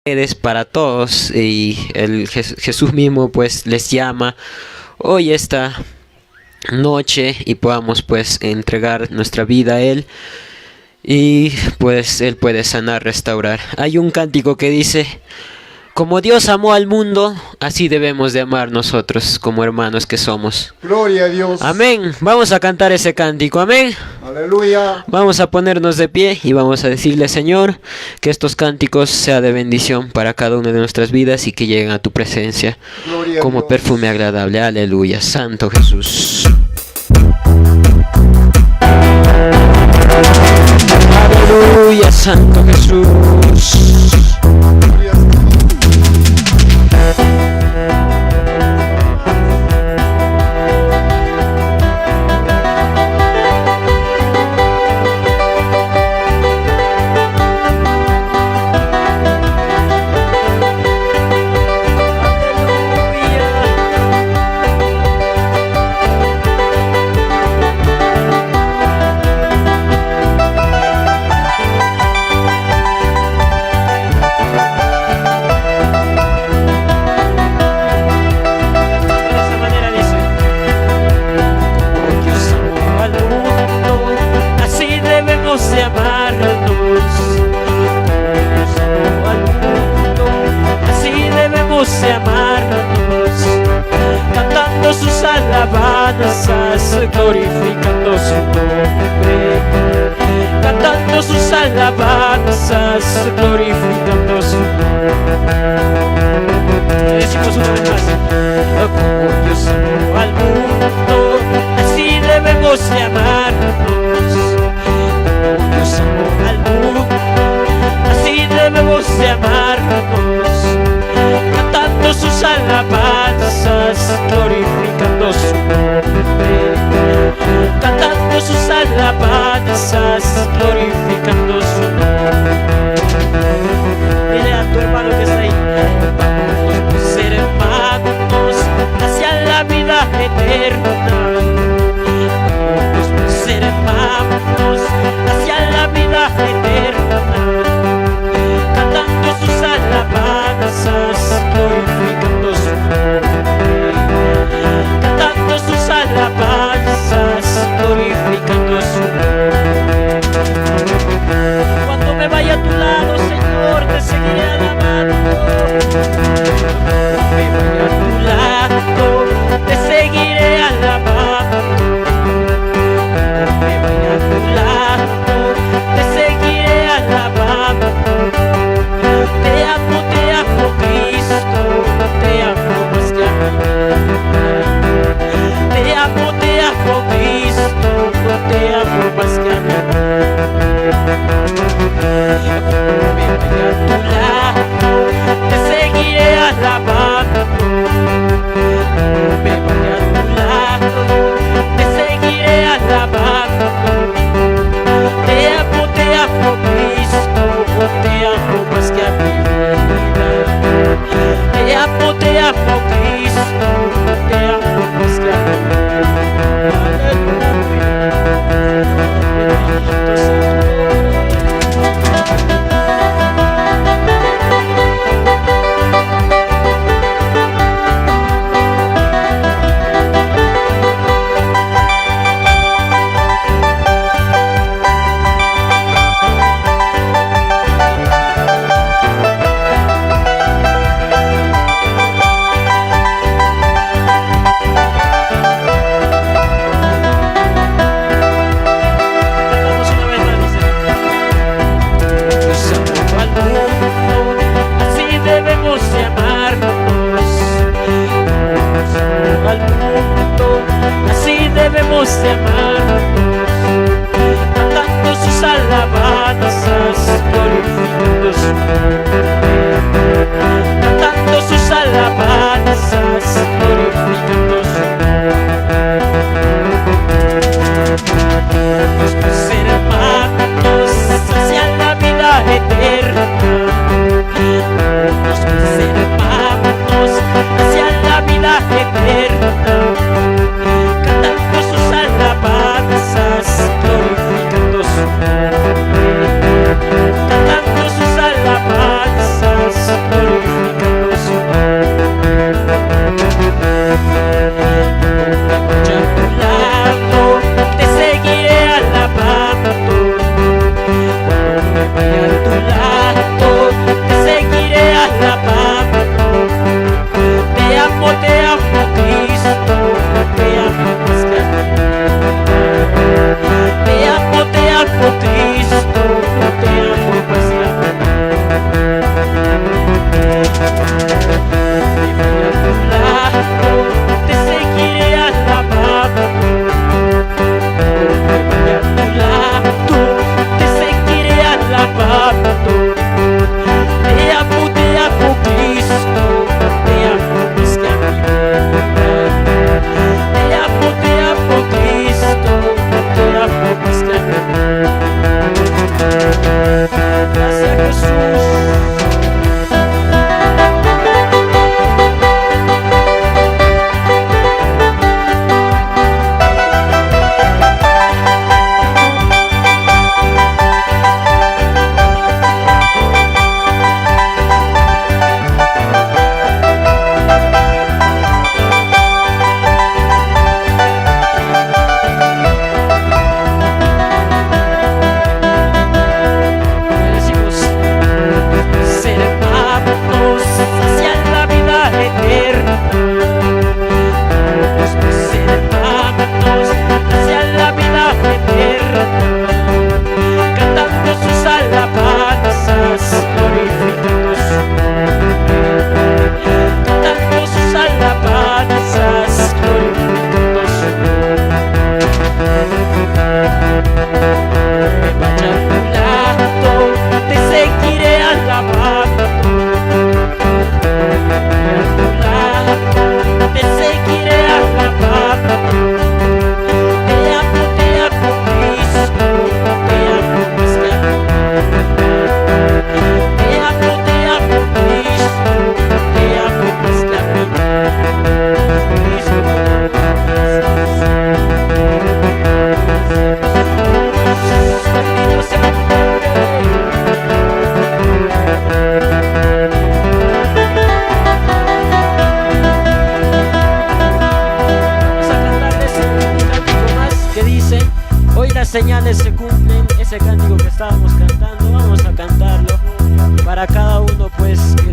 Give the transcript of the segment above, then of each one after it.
ustedes, para todos, y Jesús mismo pues les llama hoy esta noche y podamos pues entregar nuestra vida a Él y pues Él puede sanar, restaurar. Hay un cántico que dice: como Dios amó al mundo, así debemos de amar nosotros como hermanos que somos. Gloria a Dios. Amén. Vamos a cantar ese cántico. Amén. Aleluya. Vamos a ponernos de pie y vamos a decirle: Señor, que estos cánticos sean de bendición para cada una de nuestras vidas y que lleguen a tu presencia Gloria a como Dios. perfume agradable. Aleluya. Santo Jesús. Aleluya, Santo Jesús. Gloria a Dios. Cantando sus alabanzas, glorificando su nombre. Cantando sus alabanzas, glorificando su nombre. Decimos una vez más: como Dios amó al mundo, así debemos de amarnos. Como Dios amó al mundo, así debemos de amarnos. Cantando sus alabanzas, glorificando su nombre. Cantando sus alabanzas, glorificando su nombre. Dile a tu hermano que está ahí: vamos a ser hermanos hacia la vida eterna. Vamos a ser hermanos hacia la vida eterna. Cantando sus alabanzas, glorificando su nombre. Cantando sus alabanzas, glorificando su nombre. Cuando me vaya a tu lado, Señor, te seguiré alabando. Cuando me vaya a tu lado, te seguiré alabando. Cuando me vaya a tu lado, te seguiré alabando. Te amo Cristo, te amo más que a mi vida. Te amo Cristo, te amo más que a mi vida. Cuando me vaya a tu lado, te seguiré alabando. Cuando me vaya a tu lado, te seguiré alabando. Te amo Cristo, te amo más que a mi vida. Te amo Cristo, te amo más que a mi vida. Bendito sea tu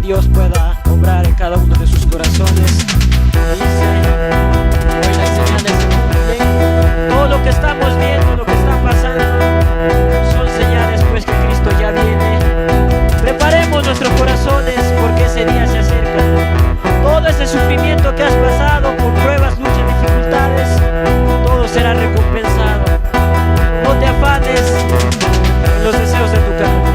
Dios pueda obrar en cada uno de sus corazones. Dice, hoy las señales se cumplen. Todo lo que estamos viendo, lo que está pasando, son señales pues que Cristo ya viene. Preparemos nuestros corazones porque ese día se acerca. Todo ese sufrimiento que has pasado por pruebas, luchas, dificultades, todo será recompensado. No te afanes en los deseos de tu carne.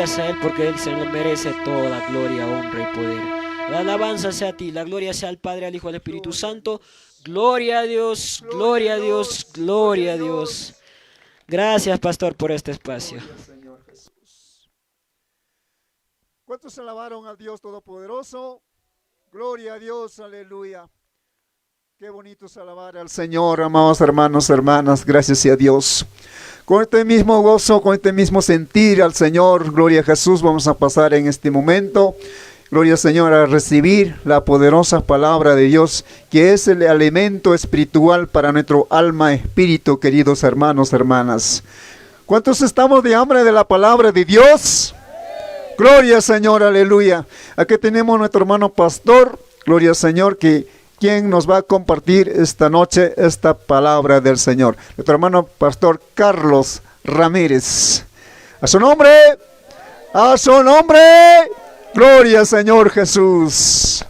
gracias a Él porque Él se merece toda gloria, honra y poder. La alabanza sea a ti, la gloria sea al Padre, al Hijo y al Espíritu Santo. Gloria a Dios, gloria a Dios, gloria a Dios. Gracias, pastor, por este espacio. Gloria al Señor Jesús. ¿Cuántos alabaron al Dios Todopoderoso? Gloria a Dios, aleluya. Qué bonito es alabar al Señor, amados hermanos, hermanas, gracias a Dios. Con este mismo gozo, con este mismo sentir al Señor, gloria a Jesús, vamos a pasar en este momento, gloria al Señor, a recibir la poderosa palabra de Dios, que es el alimento espiritual para nuestro alma, espíritu, queridos hermanos, hermanas. ¿Cuántos estamos de hambre de la palabra de Dios? Gloria al Señor, aleluya. Aquí tenemos a nuestro hermano pastor, gloria al Señor, quien nos va a compartir esta noche esta palabra del Señor. Nuestro hermano pastor Carlos Ramírez. A su nombre, gloria al Señor Jesús.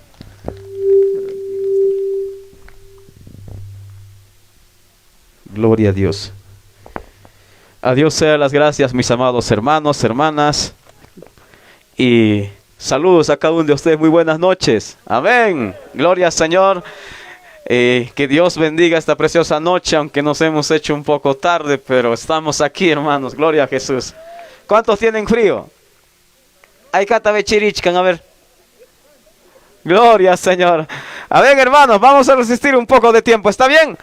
Gloria a Dios. A Dios sean las gracias, mis amados hermanos, hermanas. Y saludos a cada uno de ustedes, muy buenas noches. Amén. Gloria al Señor. Que Dios bendiga esta preciosa noche, aunque nos hemos hecho un poco tarde, pero estamos aquí, hermanos. Gloria a Jesús. ¿Cuántos tienen frío? Hay catavechirichcan, a ver. Gloria al Señor. A ver, hermanos, vamos a resistir un poco de tiempo, ¿está bien?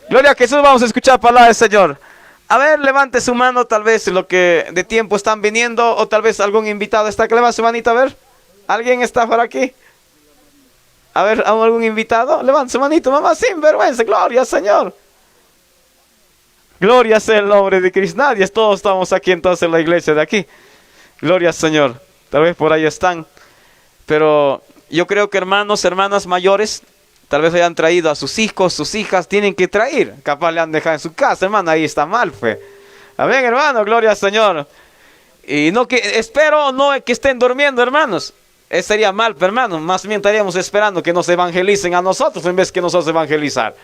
Gloria a Jesús, vamos a escuchar palabra del Señor. A ver, levante su mano, tal vez lo que de tiempo están viniendo, o tal vez algún invitado está. Que levante su manita, a ver. ¿Alguien está por aquí? A ver, ¿algún invitado? Levante su manito, mamá, sin vergüenza. Gloria al Señor. Gloria sea el nombre de Cristo. Nadie, todos estamos aquí entonces en la iglesia de aquí. Gloria al Señor. Tal vez por ahí están. Pero yo creo que hermanos, hermanas mayores, tal vez hayan traído a sus hijos, sus hijas, tienen que traer. Capaz le han dejado en su casa, hermano, ahí está mal, fe. Amén, hermano, gloria al Señor. Y no que, espero no que estén durmiendo, hermanos. Sería mal, hermanos. Más bien estaríamos esperando que nos evangelicen a nosotros en vez que nosotros evangelizar.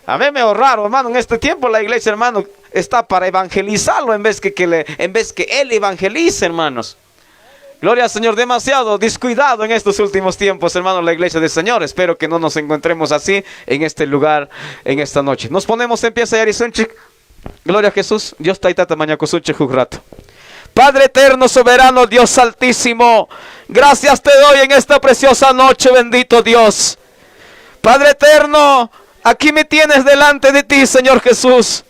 A mí me raro, hermano. En este tiempo la iglesia, hermano, está para evangelizarlo en vez que él evangelice, hermanos. Gloria al Señor, demasiado descuidado en estos últimos tiempos, hermanos, la iglesia del Señor. Espero que no nos encontremos así en este lugar, en esta noche. Nos ponemos en pie, Sayarisunchik. Gloria a Jesús. Dios taitata mañacosunchik un rato. Padre eterno, soberano, Dios altísimo, gracias te doy en esta preciosa noche, bendito Dios. Padre eterno, aquí me tienes delante de ti, Señor Jesús.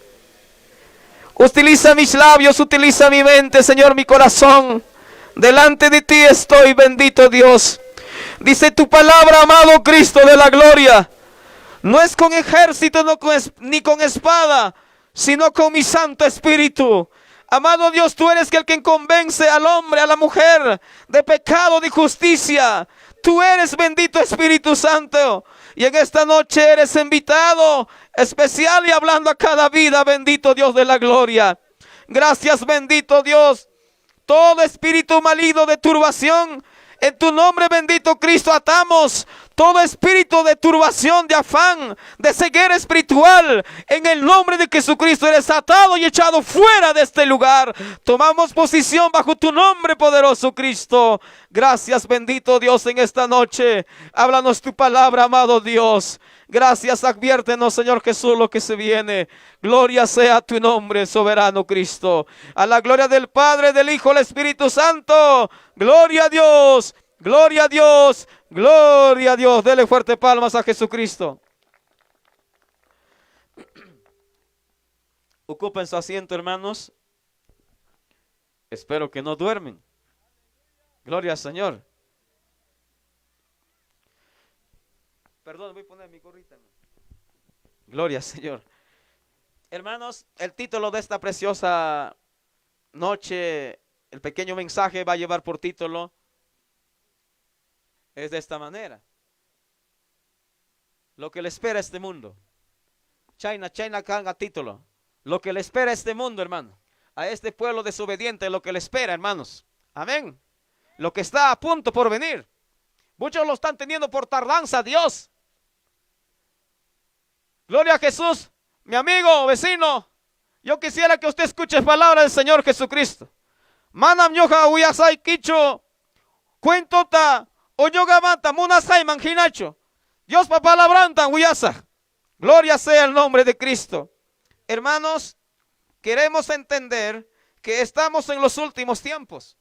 Utiliza mis labios, utiliza mi mente, Señor, mi corazón. Delante de ti estoy, bendito Dios. Dice tu palabra, amado Cristo de la gloria, no es con ejército, ni con espada, sino con mi Santo Espíritu. Amado Dios, tú eres el que convence al hombre, a la mujer, de pecado, de justicia. Tú eres, bendito Espíritu Santo. Y en esta noche eres invitado especial y hablando a cada vida, bendito Dios de la gloria. Gracias, bendito Dios. Todo espíritu maligno de turbación, en tu nombre, bendito Cristo, atamos. Todo espíritu de turbación, de afán, de ceguera espiritual, en el nombre de Jesucristo eres atado y echado fuera de este lugar. Tomamos posición bajo tu nombre, poderoso Cristo. Gracias, bendito Dios, en esta noche. Háblanos tu palabra, amado Dios. Gracias, adviértenos, Señor Jesús, lo que se viene. Gloria sea tu nombre, soberano Cristo. A la gloria del Padre, del Hijo, del Espíritu Santo. Gloria a Dios, gloria a Dios, gloria a Dios. Dele fuerte palmas a Jesucristo. Ocupen su asiento, hermanos. Espero que no duermen. Gloria al Señor. Perdón, voy a poner mi gorrita. Gloria al Señor. Hermanos, el título de esta preciosa noche, el pequeño mensaje va a llevar por título, es de esta manera: lo que le espera a este mundo. China canga título. Lo que le espera a este mundo, hermano. A este pueblo desobediente, lo que le espera, hermanos. Amén. Lo que está a punto por venir. Muchos lo están teniendo por tardanza, Dios. Gloria a Jesús. Mi amigo, vecino, yo quisiera que usted escuche palabra del Señor Jesucristo. Manam yoja uyasai kicho. Cuentota. Oyogabanta munasai manjinacho. Dios pa palabranta uyasa. Gloria sea el nombre de Cristo. Hermanos, queremos entender que estamos en los últimos tiempos.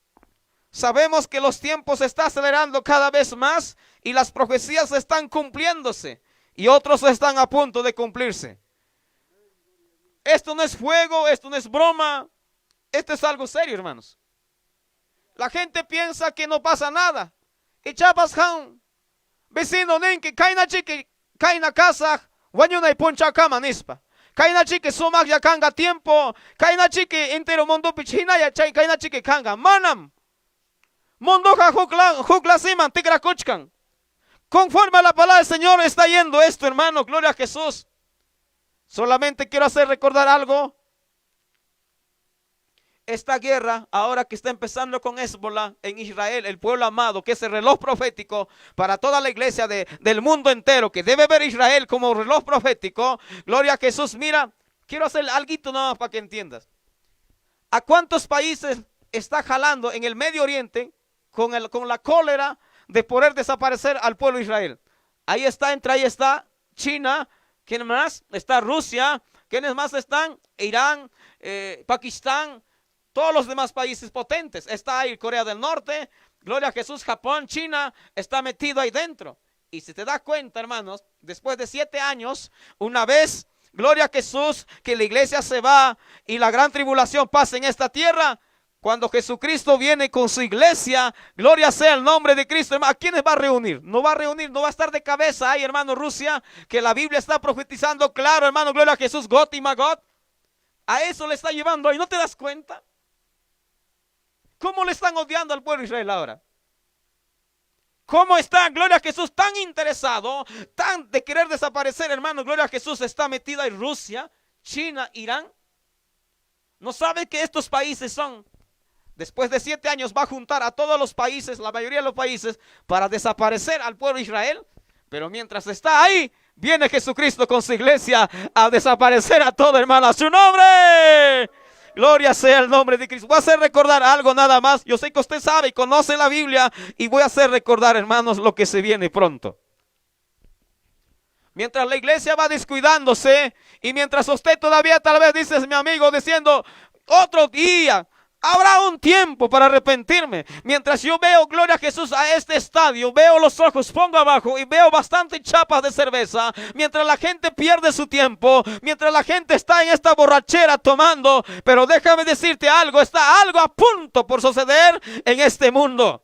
Sabemos que los tiempos se están acelerando cada vez más y las profecías están cumpliéndose y otros están a punto de cumplirse. Esto no es juego, esto no es broma, esto es algo serio, hermanos. La gente piensa que no pasa nada. Y chapas han, vecino nen que kaina chique, kaina casa, guanyuna y poncha cama nispa. Kaina chique sumak ya kanga tiempo, kaina chique entero mundo pichina ya chay, kaina chique kanga. Manam, mundo ja jukla siman, tigra kuchkan. Conforme a la palabra del Señor está yendo esto, hermano, gloria a Jesús. Solamente quiero hacer recordar algo. Esta guerra, ahora que está empezando con Hezbollah en Israel, el pueblo amado, que es el reloj profético para toda la iglesia del mundo entero, que debe ver Israel como reloj profético. Gloria a Jesús. Mira, quiero hacer algo nada más para que entiendas. ¿A cuántos países está jalando en el Medio Oriente con la cólera de poder desaparecer al pueblo de Israel? Ahí está China. ¿Quién más? Está Rusia. ¿Quiénes más están? Irán, Pakistán, todos los demás países potentes. Está ahí Corea del Norte, gloria a Jesús, Japón, China, está metido ahí dentro. Y si te das cuenta, hermanos, después de 7 años, una vez, gloria a Jesús, que la iglesia se va y la gran tribulación pasa en esta tierra, cuando Jesucristo viene con su iglesia, gloria sea el nombre de Cristo, hermano, ¿a quiénes va a reunir? No va a reunir, no va a estar de cabeza ahí, hermano, Rusia, que la Biblia está profetizando claro, hermano, gloria a Jesús, Got y Magot. A eso le está llevando ahí, ¿no te das cuenta? ¿Cómo le están odiando al pueblo de Israel ahora? ¿Cómo está, gloria a Jesús, tan interesado, tan de querer desaparecer, hermano, gloria a Jesús, está metida en Rusia, China, Irán? ¿No sabe que estos países son, después de 7 años, va a juntar a todos los países, la mayoría de los países, para desaparecer al pueblo de Israel? Pero mientras está ahí, viene Jesucristo con su iglesia a desaparecer a todo, hermano, a su nombre. Gloria sea el nombre de Cristo. Voy a hacer recordar algo nada más. Yo sé que usted sabe y conoce la Biblia, y voy a hacer recordar, hermanos, lo que se viene pronto. Mientras la iglesia va descuidándose, y mientras usted todavía tal vez dice, mi amigo, diciendo, otro día, habrá un tiempo para arrepentirme. Mientras yo veo, gloria a Jesús, a este estadio, veo los ojos, pongo abajo y veo bastante chapas de cerveza. Mientras la gente pierde su tiempo, mientras la gente está en esta borrachera tomando. Pero déjame decirte algo, está algo a punto por suceder en este mundo.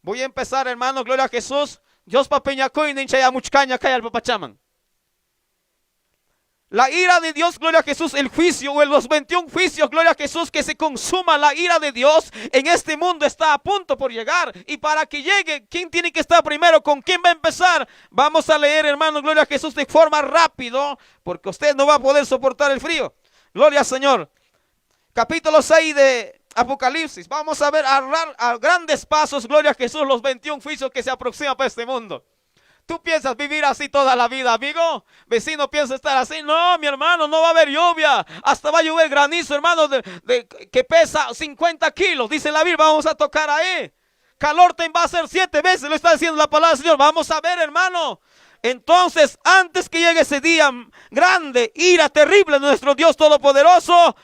Voy a empezar, hermano, gloria a Jesús. Dios papeñacoy ninchaya muchcaña kaya al papachaman. La ira de Dios, gloria a Jesús, el juicio o en los 21 juicios, gloria a Jesús, que se consuma la ira de Dios en este mundo está a punto por llegar. Y para que llegue, ¿quién tiene que estar primero? ¿Con quién va a empezar? Vamos a leer, hermano, gloria a Jesús, de forma rápido, porque usted no va a poder soportar el frío. Gloria al Señor. Capítulo 6 de Apocalipsis. Vamos a ver a grandes pasos, gloria a Jesús, los 21 juicios que se aproximan para este mundo. ¿Tú piensas vivir así toda la vida, amigo? Vecino, ¿piensa estar así? No, mi hermano, no va a haber lluvia. Hasta va a llover granizo, hermano, que pesa 50 kilos. Dice la Biblia, vamos a tocar ahí. Calor te va a ser 7 veces, lo está diciendo la palabra del Señor. Vamos a ver, hermano. Entonces, antes que llegue ese día grande, ira terrible de nuestro Dios Todopoderoso,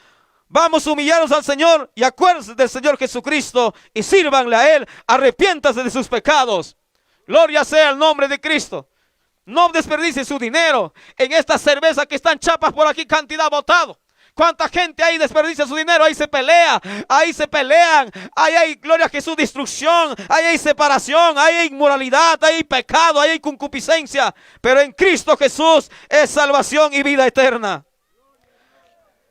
vamos a humillarnos al Señor y acuérdense del Señor Jesucristo y sírvanle a Él. Arrepiéntase de sus pecados. Gloria sea el nombre de Cristo. No desperdicie su dinero en esta cerveza que están chapas por aquí, cantidad botado. ¿Cuánta gente ahí desperdicia su dinero? Ahí se pelea, ahí se pelean, ahí hay, gloria a Jesús, destrucción, ahí hay separación, ahí hay inmoralidad, ahí hay pecado, ahí hay concupiscencia. Pero en Cristo Jesús es salvación y vida eterna.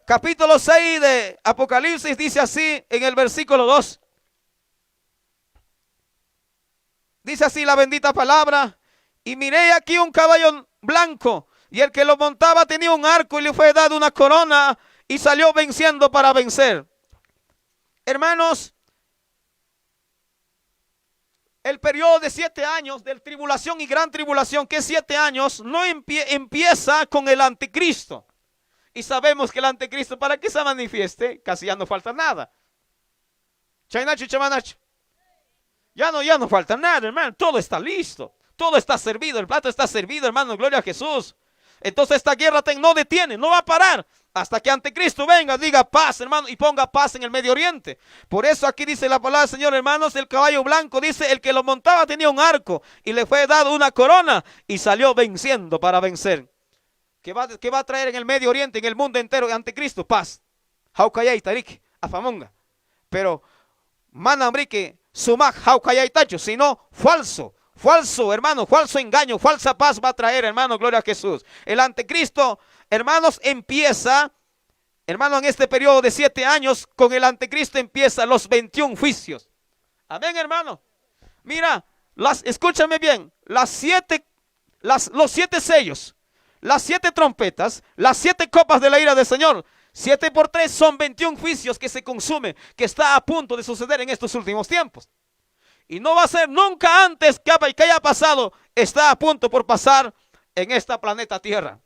Capítulo 6 de Apocalipsis dice así en el versículo 2. Dice así la bendita palabra: y miré aquí un caballo blanco, y el que lo montaba tenía un arco, y le fue dado una corona, y salió venciendo para vencer. Hermanos, el periodo de 7 años de tribulación y gran tribulación, que es 7 años, no empieza con el anticristo. Y sabemos que el anticristo, para que se manifieste, casi ya no falta nada. Chainacho, chamanacho. Ya no falta nada, hermano. Todo está listo. Todo está servido. El plato está servido, hermano. Gloria a Jesús. Entonces esta guerra no detiene, no va a parar. Hasta que anticristo venga, diga paz, hermano, y ponga paz en el Medio Oriente. Por eso aquí dice la palabra del Señor, hermanos, el caballo blanco, dice, el que lo montaba tenía un arco y le fue dado una corona y salió venciendo para vencer. ¿Qué va a traer en el Medio Oriente, en el mundo entero, anticristo? Paz. Haucayay, tarik, afamonga. Pero, manambrique, sumak, haucayay, tacho, sino falso. Falso, hermano, falso engaño, falsa paz va a traer, hermano, gloria a Jesús. El anticristo, hermanos, empieza, hermano, en este periodo de 7 años, con el anticristo empieza los 21 juicios. Amén, hermano. Mira, escúchame bien, los 7 sellos, las 7 trompetas, las 7 copas de la ira del Señor, 7 por 3 son 21 juicios que se consumen, que está a punto de suceder en estos últimos tiempos. Y no va a ser nunca antes que haya pasado, está a punto por pasar en esta planeta Tierra.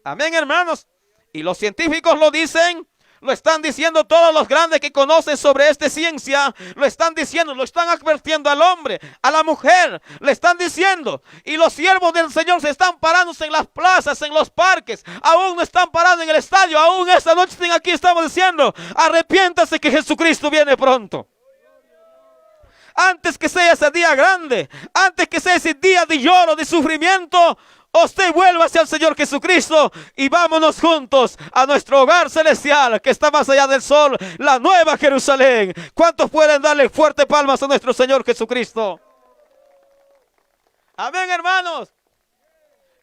Amén, hermanos. Y los científicos lo dicen, lo están diciendo todos los grandes que conocen sobre esta ciencia, lo están diciendo, lo están advirtiendo al hombre, a la mujer, le están diciendo. Y los siervos del Señor se están parándose en las plazas, en los parques, aún no están parados en el estadio, aún esta noche aquí estamos diciendo, arrepiéntase que Jesucristo viene pronto. Antes que sea ese día grande, antes que sea ese día de lloro, de sufrimiento, usted vuelva hacia el Señor Jesucristo y vámonos juntos a nuestro hogar celestial que está más allá del sol, la nueva Jerusalén. ¿Cuántos pueden darle fuerte palmas a nuestro Señor Jesucristo? Amén, hermanos.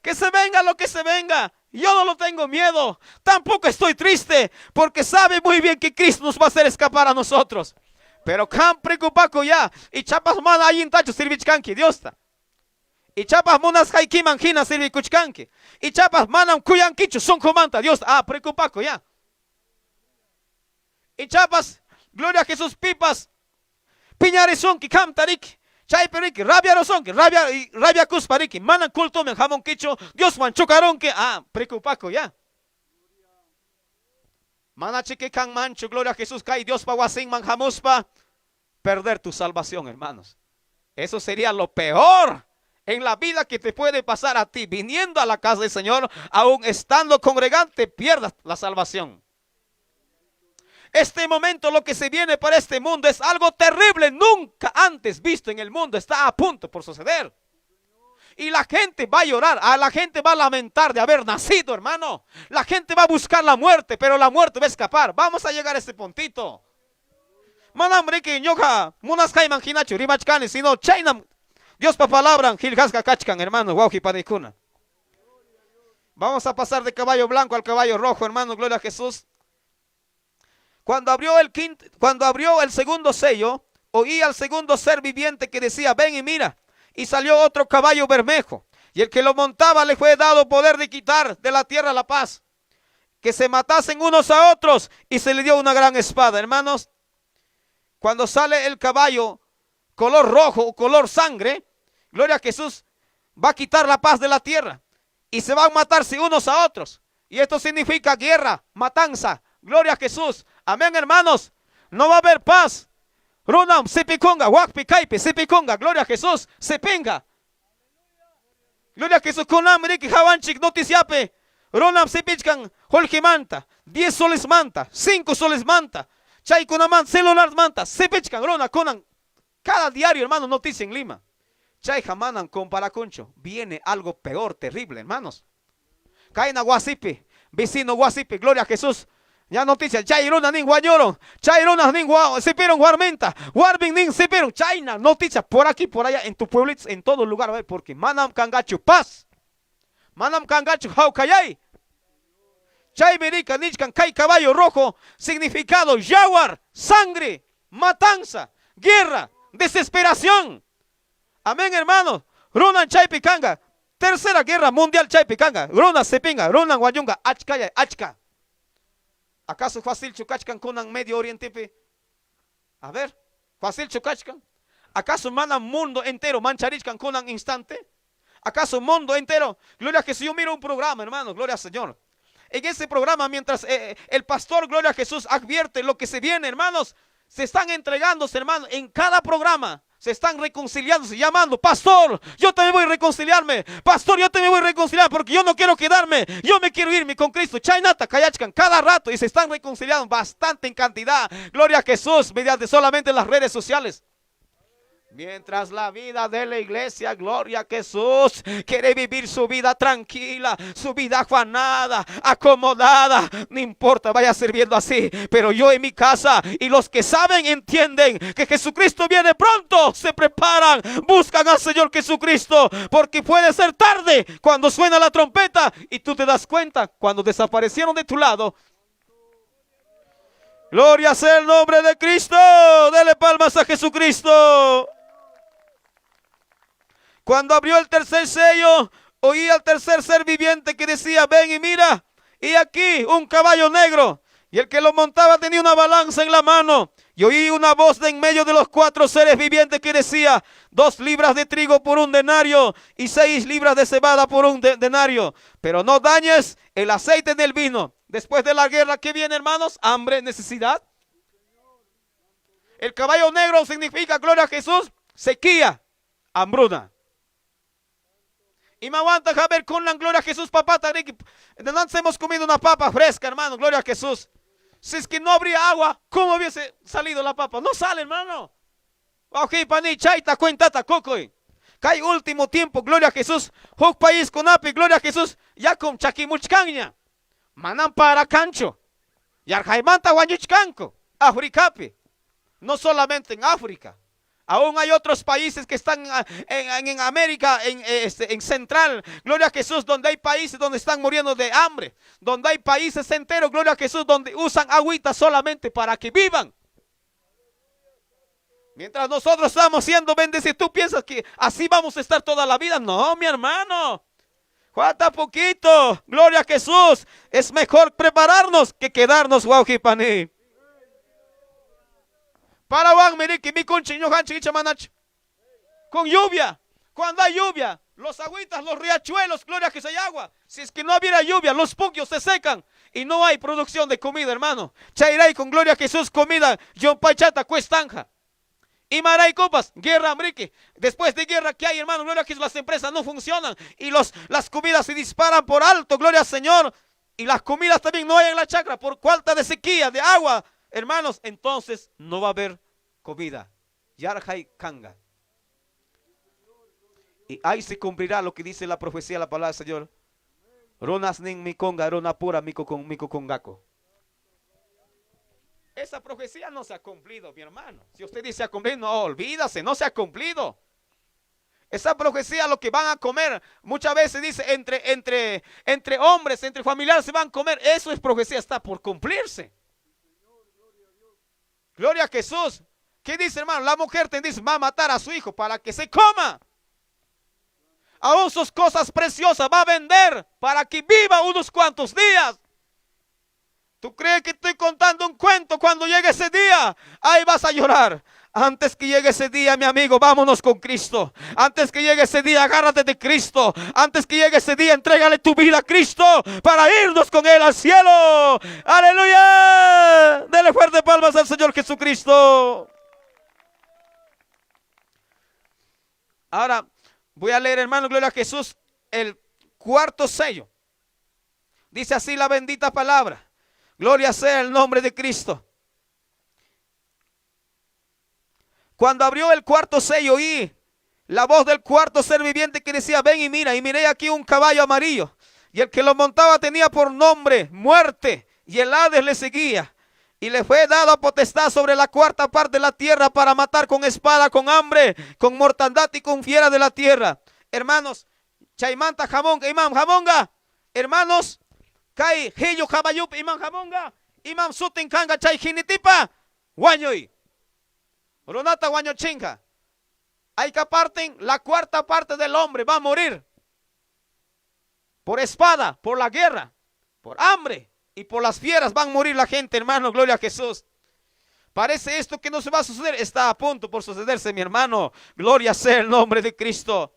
Que se venga lo que se venga. Yo no lo tengo miedo, tampoco estoy triste, porque sabe muy bien que Cristo nos va a hacer escapar a nosotros. Pero can preocupado ya. Y chapas mana ahí en tacho sirvichkanki, Dios está. Y chapas monas haiki manjina sirvicuchkanki. Y chapas manam kuyankichu son comanta, Dios. Preocupado ya. Y chapas, gloria a Jesús, pipas. Piñarizonki, camtarik. Chayperiki, rabia rozonki, rabia cuspariki. Manan cultumen jamón quicho. Dios manchucaronki. Preocupado ya. Manachique can mancho, gloria a Jesús, cae Dios pa guasín manjamuspa, perder tu salvación, hermanos. Eso sería lo peor en la vida que te puede pasar a ti, viniendo a la casa del Señor, aún estando congregante, pierdas la salvación. Este momento, lo que se viene para este mundo es algo terrible, nunca antes visto en el mundo, está a punto por suceder. Y la gente va a llorar, la gente va a lamentar de haber nacido, hermano. La gente va a buscar la muerte, pero la muerte va a escapar. Vamos a llegar a ese puntito. Manambriki, ñoja, munas kaiman hinachu, rimachkani, sino chaynam. Dios pa palabran, gilgasca kachkan, hermano, guauji panicuna. Vamos a pasar de caballo blanco al caballo rojo, hermano, gloria a Jesús. Cuando abrió el segundo sello, oí al segundo ser viviente que decía, ven y mira. Y salió otro caballo bermejo, y el que lo montaba le fue dado poder de quitar de la tierra la paz, que se matasen unos a otros, y se le dio una gran espada. Hermanos, cuando sale el caballo color rojo o color sangre, gloria a Jesús, va a quitar la paz de la tierra, y se van a matarse unos a otros, y esto significa guerra, matanza, gloria a Jesús. Amén, hermanos, no va a haber paz. Runam, sepiconga, wakpi, kaipe, sepiconga, gloria a Jesús, sepinga. Gloria a Jesús, kunam, riki, hawanchik, noticiape. Runam, sepichkan, holkimanta, 10 soles manta, 5 soles manta. Chay kunaman, celular manta, sepichkan, rona, kunan. Cada diario, hermano, noticia en Lima. Chay jamanan con paraconcho. Viene algo peor, terrible, hermanos. Kaina guasipe, vecino guasipe, gloria a Jesús. Ya noticias, chayruna nin guañoro, chayruna nin sipieron guarmenta, guarbin nin sipieron, chayna, noticias por aquí, por allá, en tu pueblito, en todo lugar, a ver, porque manam cangachu paz, manam cangachu haucayay, chay merica nichkan kai caballo rojo, significado jaguar, sangre, matanza, guerra, desesperación. Amén, hermanos. Runan chay picanga, tercera guerra mundial chay picanga, runa sepinga, runan guayunga, achkaya, achka. ¿Acaso fácil chukachkan kunan Medio Oriente? A ver, fácil chukachkan. ¿Acaso mana mundo entero mancharichkan kunan instante? ¿Acaso mundo entero? Gloria a Jesús, yo miro un programa, hermano, gloria al Señor. en ese programa, mientras el pastor, gloria a Jesús, advierte lo que se viene, hermanos, se están entregándose, hermanos, en cada programa. Se están reconciliándose, llamando, pastor, yo también voy a reconciliarme, pastor, yo también voy a reconciliar, porque yo no quiero quedarme, yo me quiero irme con Cristo, chaynata, kayachkan, cada rato, y se están reconciliando bastante en cantidad, gloria a Jesús, mediante solamente las redes sociales. Mientras la vida de la iglesia, gloria a Jesús, quiere vivir su vida tranquila, su vida afanada, acomodada, no importa, vaya sirviendo así, pero yo en mi casa, y los que saben entienden que Jesucristo viene pronto, se preparan, buscan al Señor Jesucristo, porque puede ser tarde cuando suena la trompeta y tú te das cuenta cuando desaparecieron de tu lado. Gloria sea el nombre de Cristo, dele palmas a Jesucristo. Cuando abrió el tercer sello, oí al tercer ser viviente que decía, ven y mira, y aquí un caballo negro, y el que lo montaba tenía una balanza en la mano, y oí una voz de en medio de los 4 seres vivientes que decía, 2 libras de trigo por 1 denario, y 6 libras de cebada por 1 denario, pero no dañes el aceite del vino. Después de la guerra, ¿qué viene, hermanos? Hambre, necesidad. El caballo negro significa, gloria a Jesús, sequía, hambruna. Y me aguanta a ver con la gloria a Jesús, papá. Antes hemos comido una papa fresca, hermano, gloria a Jesús. Si es que no habría agua, ¿cómo hubiese salido la papa? No sale, hermano. Ok, pani, chaita, cuentata, cocoy. Cae último tiempo, gloria a Jesús. Huk país con api, gloria a Jesús. Ya con chaquimuchcaña. Manan para cancho. Yarjaimanta guanyichcanco. Africapi. No solamente en África. Aún hay otros países que están en América, en Central, gloria a Jesús, donde hay países donde están muriendo de hambre, donde hay países enteros, gloria a Jesús, donde usan agüita solamente para que vivan. Mientras nosotros estamos siendo bendecidos, ¿tú piensas que así vamos a estar toda la vida? No, mi hermano. Falta poquito, gloria a Jesús. Es mejor prepararnos que quedarnos, guaujipaní. Para con lluvia, cuando hay lluvia, los agüitas, los riachuelos, gloria a que hay agua. Si es que no hubiera lluvia, los punkios se secan y no hay producción de comida, hermano. Chairay con gloria a Jesús, comida, John Pachata, cuestanja. Y Maray Copas, guerra, amrique. Después de guerra, ¿qué hay, hermano? Gloria a Jesús, las empresas no funcionan y las comidas se disparan por alto, gloria al Señor. Y las comidas también no hay en la chacra por falta de sequía, de agua. Hermanos, entonces no va a haber comida. Yarjai Kanga. Y ahí se cumplirá lo que dice la profecía, la palabra del Señor. Ronas nin mi conga, rona pura mico congaco. Esa profecía no se ha cumplido, mi hermano. Si usted dice se ha cumplido, no, olvídase, no se ha cumplido. Esa profecía, lo que van a comer, muchas veces dice entre hombres, entre familiares se van a comer. Eso es profecía, está por cumplirse. Gloria a Jesús. ¿Qué dice, hermano? La mujer te dice, va a matar a su hijo para que se coma. Aún sus cosas preciosas va a vender para que viva unos cuantos días. ¿Tú crees que estoy contando un cuento? Cuando llegue ese día, ahí vas a llorar. Antes que llegue ese día, mi amigo, vámonos con Cristo. Antes que llegue ese día, agárrate de Cristo. Antes que llegue ese día, entrégale tu vida a Cristo para irnos con Él al cielo. ¡Aleluya! Dele fuerte palmas al Señor Jesucristo. Ahora voy a leer, hermano, gloria a Jesús, el 4º sello. Dice así la bendita palabra. Gloria sea el nombre de Cristo. Cuando abrió el 4º sello, oí la voz del 4º ser viviente que decía, ven y mira, y miré aquí un caballo amarillo, y el que lo montaba tenía por nombre muerte, y el Hades le seguía, y le fue dado potestad sobre la 4ª parte de la tierra para matar con espada, con hambre, con mortandad y con fiera de la tierra. Hermanos, chaimanta jamonga, imam jamonga, hermanos, kai heyo jabayup, imam jamonga, imam sutin kanga chay jinitipa, guañoy. Ronata guañochinga. Hay que aparten, la 4ª parte del hombre va a morir. Por espada, por la guerra, por hambre y por las fieras van a morir la gente, hermano, gloria a Jesús. Parece esto que no se va a suceder, está a punto por sucederse, mi hermano. Gloria sea el nombre de Cristo.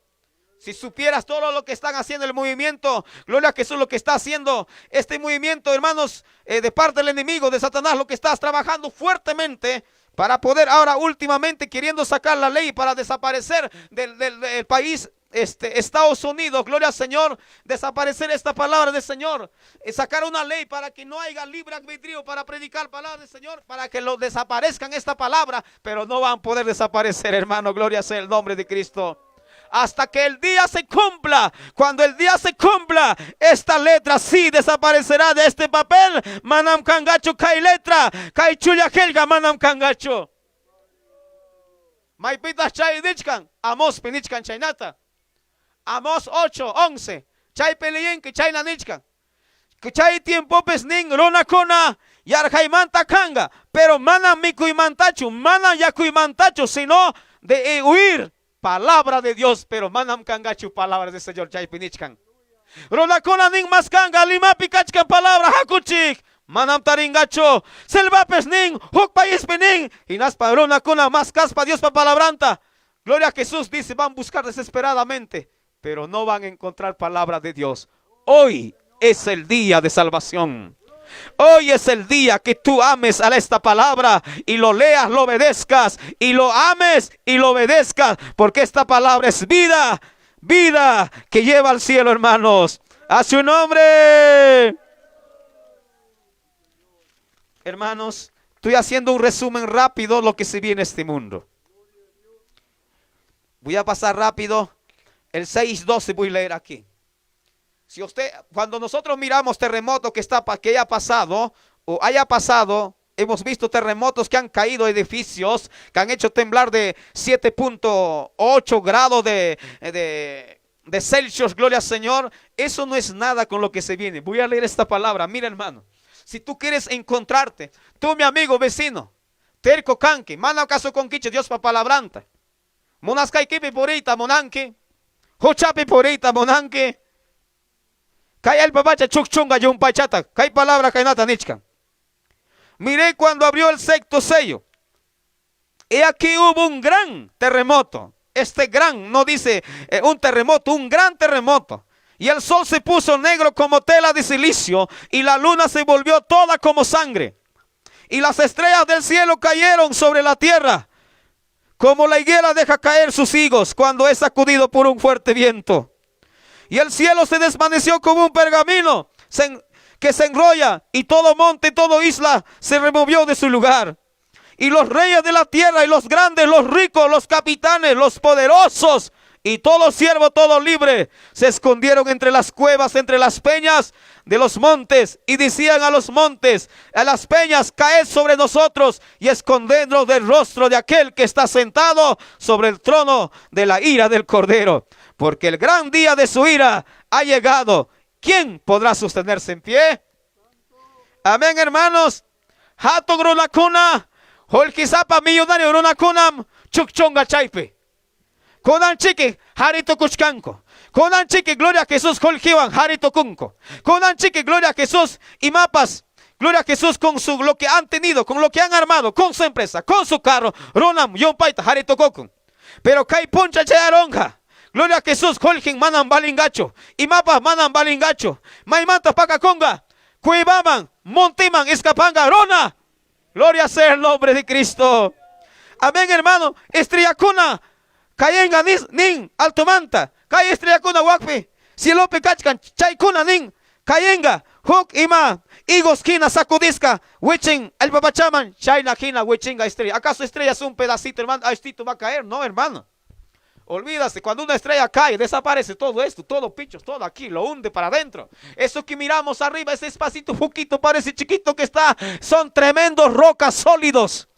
Si supieras todo lo que están haciendo el movimiento, gloria a Jesús, lo que está haciendo este movimiento, hermanos, de parte del enemigo, de Satanás, lo que estás trabajando fuertemente para poder ahora últimamente queriendo sacar la ley para desaparecer del país, Estados Unidos, gloria al Señor, desaparecer esta palabra del Señor, sacar una ley para que no haya libre albedrío para predicar palabra del Señor, para que lo desaparezcan esta palabra, pero no van a poder desaparecer, hermano, gloria sea el nombre de Cristo. Hasta que el día se cumpla. Cuando el día se cumpla, esta letra sí desaparecerá de este papel. Manam kangacho kai letra, kai chuya helga manam kangacho. Maipitas chay dichkan, Amos penichkan chaynata. Amos 8:11. Chay peleyen que chay nanichkan. Que chay tiempo pes ning rona kona yarjaimanta kanga. Pero manam mikuimantachu, manam yakuimantachu, sino de huir. Palabra de Dios, pero manam kangachu palabra del Señor chay pinichkan. Rolakona ning maskanga lima pikachkan palabra hakuchik. Manam taringacho. Selvapes ning huk país pening. Y nas padrona kona más caspa Dios pa palabranta. Gloria a Jesús dice, van a buscar desesperadamente, pero no van a encontrar palabra de Dios. Hoy es el día de salvación. Hoy es el día que tú ames a esta palabra y lo leas, lo obedezcas y lo ames y lo obedezcas, porque esta palabra es vida, vida que lleva al cielo, hermanos. A su nombre. Hermanos, estoy haciendo un resumen rápido de lo que se viene en este mundo. Voy a pasar rápido el 6:12, voy a leer aquí. Si usted, cuando nosotros miramos terremotos que haya pasado o haya pasado, hemos visto terremotos que han caído edificios, que han hecho temblar de 7.8 grados de Celsius, gloria al Señor. Eso no es nada con lo que se viene. Voy a leer esta palabra, mira hermano. Si tú quieres encontrarte, tú mi amigo vecino, terco canque, mana caso con quiche, Dios pa palabranta. Monascai kipi porita monanque, hochapi porita monanque. Kaya el papacha chukchunga y un pachata. Kay palabra kainata nichkan. Miré cuando abrió el sexto sello. Y aquí hubo un gran terremoto. Este gran, no dice un terremoto, un gran terremoto. Y el sol se puso negro como tela de silicio. Y la luna se volvió toda como sangre. Y las estrellas del cielo cayeron sobre la tierra. Como la higuera deja caer sus higos cuando es sacudido por un fuerte viento. Y el cielo se desvaneció como un pergamino que se enrolla, y todo monte y toda isla se removió de su lugar. Y los reyes de la tierra y los grandes, los ricos, los capitanes, los poderosos y todos siervos, todos libres, se escondieron entre las cuevas, entre las peñas de los montes, y decían a los montes, a las peñas, caed sobre nosotros y escondednos del rostro de aquel que está sentado sobre el trono de la ira del Cordero. Porque el gran día de su ira ha llegado. ¿Quién podrá sostenerse en pie? Amén, hermanos. Hato grunakuna, holkizapa millonario grunakunam, chukchonga chaipe. Konan chique, harito kuchkanko. Konan chique, gloria a Jesús, holkiwan, harito kunko. Konan chique, gloria a Jesús, y mapas. Gloria a Jesús con lo que han tenido, con lo que han armado, con su empresa, con su carro. Ronam, yompaita, harito kokun. Pero kai puncha chayaronja. Gloria a Jesús, Holkin manan balingacho, y mapas manan balingacho, maimanta pacaconga, cuibaman, montiman, escapanga, rona. Gloria sea el nombre de Cristo. Amén, hermano. Estrella cuna, cayenga nin, altomanta, cay estrella cuna wakpi, sielope kachkan, chay cuna nin, cayenga, huk ima, higos kina sacudisca, wichin, el papachaman, chay la kina, wichinga estrella. ¿Acaso estrella es un pedacito, hermano? Ah, esto va a caer, no, hermano. Olvídate, cuando una estrella cae, desaparece todo esto, todo pichos, todo aquí, lo hunde para adentro. Eso que miramos arriba, ese espacito poquito, parece chiquito que está, son tremendos rocas sólidos.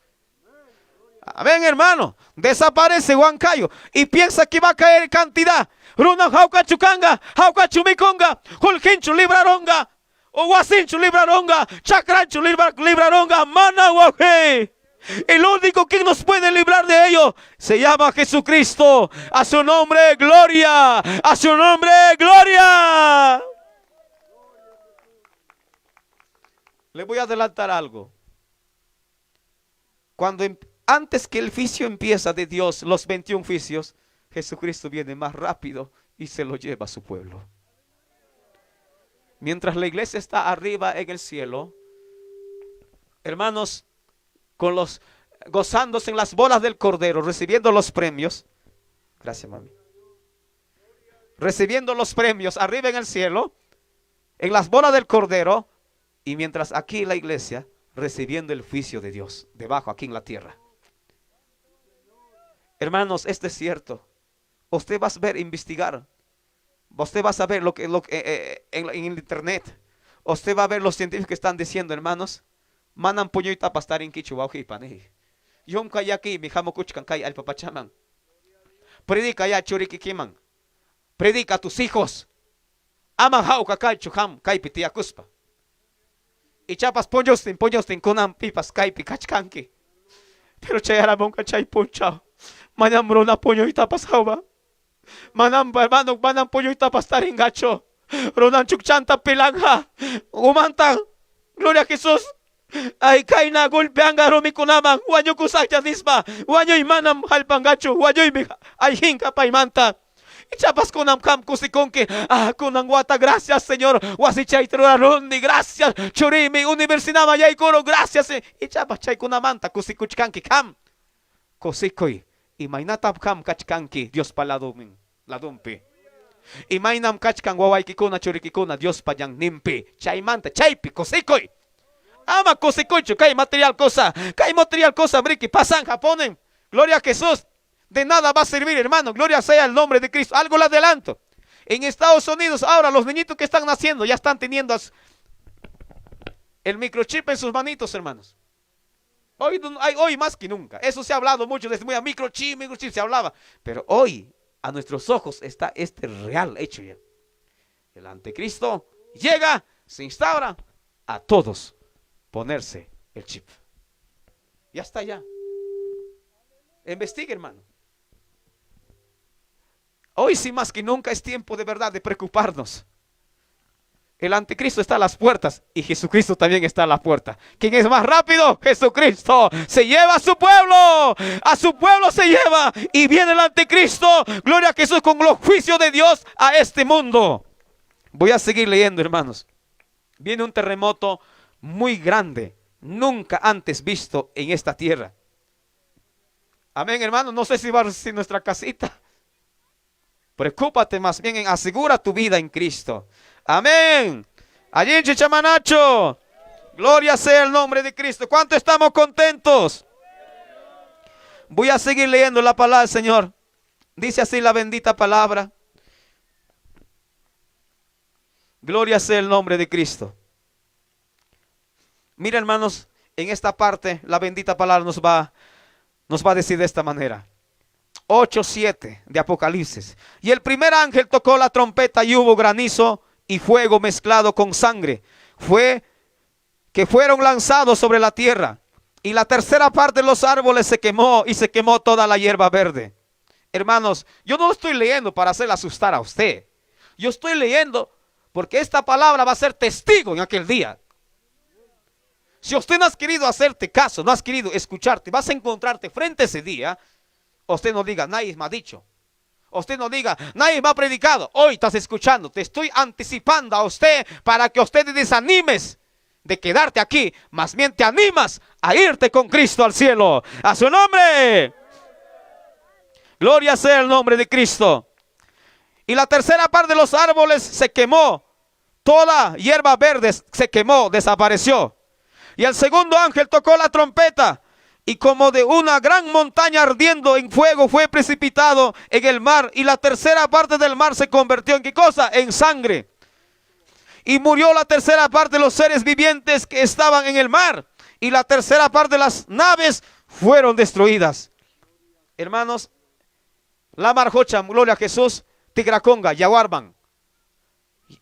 Amén, hermano. Desaparece Huancayo y piensa que va a caer cantidad. Runa jauca chucanga, jauca chumiconga, hulquinchu libraronga, oguasinchu libraronga, chacranchu libraronga, manahuaje. El único que nos puede librar de ello se llama Jesucristo. A su nombre, gloria. A su nombre, gloria. Le voy a adelantar algo. Antes que el juicio empieza de Dios, los 21 juicios, Jesucristo viene más rápido y se lo lleva a su pueblo. Mientras la iglesia está arriba en el cielo, hermanos, gozándose en las bolas del Cordero, recibiendo los premios. Gracias, mami. Recibiendo los premios arriba en el cielo, en las bolas del Cordero, y mientras aquí la iglesia recibiendo el juicio de Dios, debajo aquí en la tierra. Hermanos, esto es cierto. Usted va a ver, investigar. Usted va a saber en el internet. Usted va a ver los científicos que están diciendo, hermanos, manan puño y tapa estar en Kichu, Yom kayaki, mi jamo kuchkan kay al papachaman. Predica ya churikikiman. Predica a tus hijos. Aman hau kakay chuham kay pitia kuspa. Y chapas poñostin kunam pipas kay pikachkanki. Pero chayaramon kachay punchao. Manam rona puño y tapas hauba. Manam hermano, manam puño y tapas tarin gacho. Ronan chukchanta pilanja. Umantang. Gloria a Jesús. Ay kaina golpeanga romi kunaman. Wanyo kusakya nisma. Wanyo imanam halpangacho. Wanyo ay hinka paimanta. Y chapas kunam kam kusikonke. Kunang wata. Gracias, Señor. Wasichay trorarondi. Gracias. Churimi universidad mayay koro. Gracias. Y chapas chay kunamanta kusikuchkanki kam. Kusikoy. Y mainatap kam kachkanki. Dios paladumin. Ladumpi. Y mainam kachkan wawaykikuna churikikuna. Dios payang nimpi. Chaymanta chaypi kusikoy. Ama cosicocho, que hay material cosa, briki, pasan, japonen. Gloria a Jesús. De nada va a servir, hermano. Gloria sea el nombre de Cristo. Algo le adelanto. En Estados Unidos, ahora los niñitos que están naciendo ya están teniendo el microchip en sus manitos, hermanos. Hoy más que nunca. Eso se ha hablado mucho desde muy a microchip se hablaba. Pero hoy, a nuestros ojos, está este real hecho ya. El anticristo llega, se instaura a todos. Ponerse el chip. Ya está ya. Investigue, hermano. Hoy sí más que nunca es tiempo de verdad de preocuparnos. El anticristo está a las puertas y Jesucristo también está a la puerta. ¿Quién es más rápido? Jesucristo. Se lleva a su pueblo. A su pueblo se lleva. Y viene el anticristo. Gloria a Jesús con los juicios de Dios a este mundo. Voy a seguir leyendo, hermanos. Viene un terremoto muy grande, nunca antes visto en esta tierra. Amén, hermano. No sé si va a resistir nuestra casita. Preocúpate más bien en asegura tu vida en Cristo. Amén. Allí en Chichamanacho. Gloria sea el nombre de Cristo. ¿Cuánto estamos contentos? Voy a seguir leyendo la palabra del Señor. Dice así la bendita palabra. Gloria sea el nombre de Cristo. Mira, hermanos, en esta parte la bendita palabra nos va a decir de esta manera. 8:7 de Apocalipsis. Y el primer ángel tocó la trompeta y hubo granizo y fuego mezclado con sangre. Que fueron lanzados sobre la tierra. Y la tercera parte de los árboles se quemó y se quemó toda la hierba verde. Hermanos, yo no estoy leyendo para hacerle asustar a usted. Yo estoy leyendo porque esta palabra va a ser testigo en aquel día. Si usted no has querido hacerte caso, no has querido escucharte, vas a encontrarte frente a ese día. Usted no diga, nadie me ha dicho. Usted no diga, nadie me ha predicado. Hoy estás escuchando, te estoy anticipando a usted para que usted te desanimes de quedarte aquí. Más bien te animas a irte con Cristo al cielo. A su nombre. Gloria sea el nombre de Cristo. Y la tercera parte de los árboles se quemó. Toda hierba verde se quemó, desapareció. Y el segundo ángel tocó la trompeta y como de una gran montaña ardiendo en fuego fue precipitado en el mar y la tercera parte del mar se convirtió en ¿qué cosa? En sangre. Y murió la tercera parte de los seres vivientes que estaban en el mar y la tercera parte de las naves fueron destruidas. Hermanos, la marjocha, gloria a Jesús, tigraconga, yaguarban.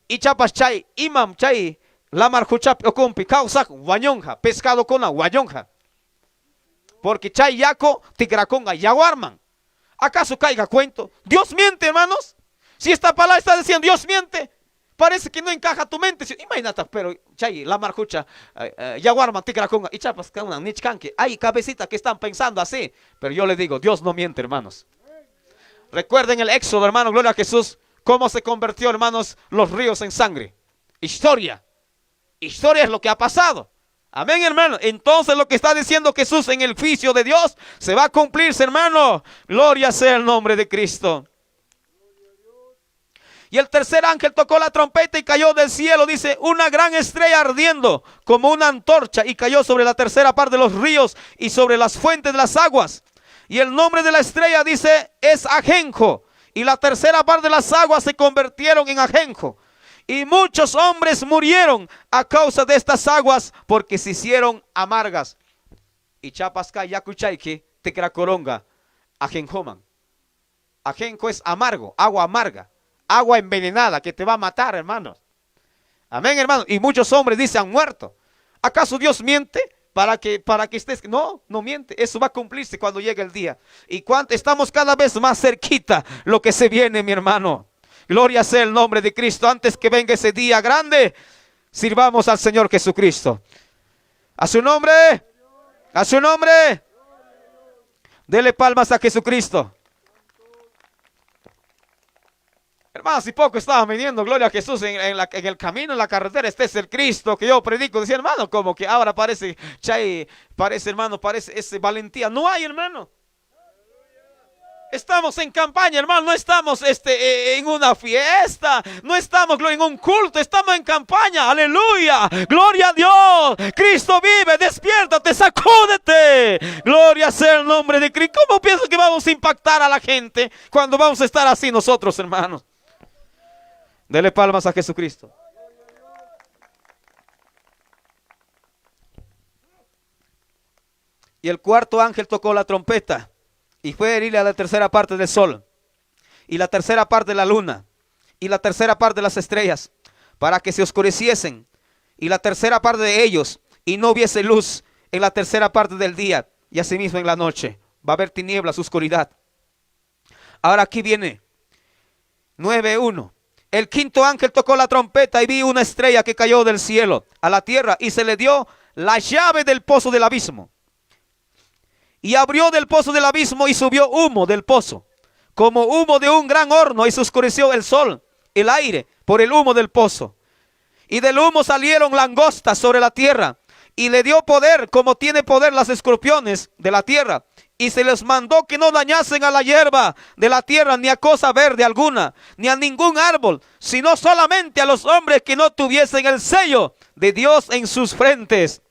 Y chapas chay, imam chay. La marjuchap okumpi causa guayonja, pescado con guayonja. Porque chay yaco tigraconga yaguarman. ¿Acaso caiga cuento? Dios miente, hermanos. Si esta palabra está diciendo Dios miente, parece que no encaja tu mente. Imagínate, pero chay la marjucha yaguarman tigraconga y chapas con una nichcanque. Hay cabecita que están pensando así, pero yo le digo, Dios no miente, hermanos. Recuerden el Éxodo, hermano, gloria a Jesús. ¿Cómo se convirtió, hermanos, los ríos en sangre? Historia. Historia es lo que ha pasado. Amén, hermano. Entonces lo que está diciendo Jesús en el juicio de Dios se va a cumplirse, hermano. Gloria sea el nombre de Cristo. Y el tercer ángel tocó la trompeta y cayó del cielo, dice, una gran estrella ardiendo como una antorcha, y cayó sobre la tercera parte de los ríos y sobre las fuentes de las aguas. Y el nombre de la estrella, dice, es ajenjo. Y la tercera parte de las aguas se convirtieron en ajenjo. Y muchos hombres murieron a causa de estas aguas, porque se hicieron amargas. Y chapasca yacuchaique tecracoronga ajenjoman. Ajenjo es amargo, agua amarga, agua envenenada que te va a matar, hermanos. Amén, hermanos. Y muchos hombres dicen han muerto. ¿Acaso Dios miente para que estés? No, no miente. Eso va a cumplirse cuando llegue el día. Y cuando estamos cada vez más cerquita lo que se viene, mi hermano. Gloria sea el nombre de Cristo. Antes que venga ese día grande, sirvamos al Señor Jesucristo. A su nombre, a su nombre. Dele palmas a Jesucristo. Hermanos, si poco estaban viniendo, gloria a Jesús, en el camino, en la carretera, este es el Cristo que yo predico. Decía, hermano, como que ahora parece, hermano, parece ese valentía. No hay, hermano. Estamos en campaña, hermano, no estamos en una fiesta, no estamos en un culto, estamos en campaña, aleluya, gloria a Dios, Cristo vive, despiértate, sacúdete, gloria sea el nombre de Cristo. ¿Cómo piensas que vamos a impactar a la gente cuando vamos a estar así nosotros, hermanos? Dele palmas a Jesucristo. Y el cuarto ángel tocó la trompeta y fue a herirle a la tercera parte del sol y la tercera parte de la luna y la tercera parte de las estrellas, para que se oscureciesen, y la tercera parte de ellos, y no hubiese luz en la tercera parte del día, y asimismo en la noche va a haber tinieblas, oscuridad. Ahora aquí viene 9:1. El quinto ángel tocó la trompeta y vi una estrella que cayó del cielo a la tierra, y se le dio la llave del pozo del abismo. Y abrió del pozo del abismo y subió humo del pozo, como humo de un gran horno, y se oscureció el sol, el aire, por el humo del pozo. Y del humo salieron langostas sobre la tierra, y le dio poder como tiene poder las escorpiones de la tierra. Y se les mandó que no dañasen a la hierba de la tierra, ni a cosa verde alguna, ni a ningún árbol, sino solamente a los hombres que no tuviesen el sello de Dios en sus frentes.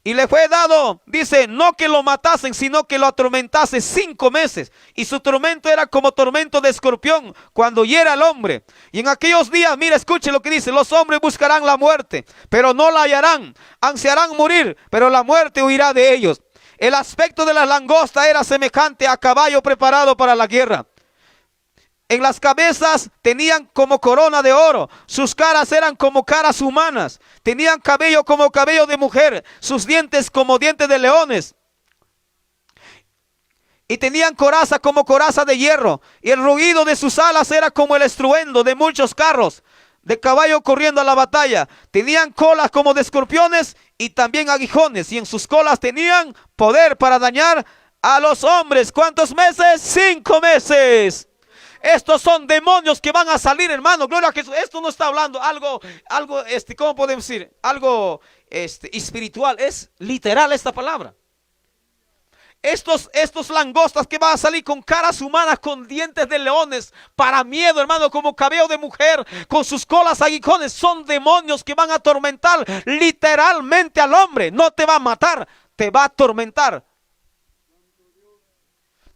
Y le fue dado, dice, no que lo matasen, sino que lo atormentase 5 meses. Y su tormento era como tormento de escorpión cuando hiera al hombre. Y en aquellos días, mira, escuche lo que dice, los hombres buscarán la muerte, pero no la hallarán. Ansiarán morir, pero la muerte huirá de ellos. El aspecto de la langosta era semejante a caballo preparado para la guerra. En las cabezas tenían como corona de oro, sus caras eran como caras humanas, tenían cabello como cabello de mujer, sus dientes como dientes de leones. Y tenían coraza como coraza de hierro, y el ruido de sus alas era como el estruendo de muchos carros de caballo corriendo a la batalla. Tenían colas como de escorpiones y también aguijones, y en sus colas tenían poder para dañar a los hombres. ¿Cuántos meses? 5 meses. Estos son demonios que van a salir, hermano. Gloria a Jesús. Esto no está hablando algo, ¿cómo podemos decir? Algo espiritual. Es literal esta palabra. Estos langostas que van a salir con caras humanas, con dientes de leones, para miedo, hermano, como cabello de mujer, con sus colas aguijones, son demonios que van a atormentar literalmente al hombre. No te va a matar, te va a atormentar.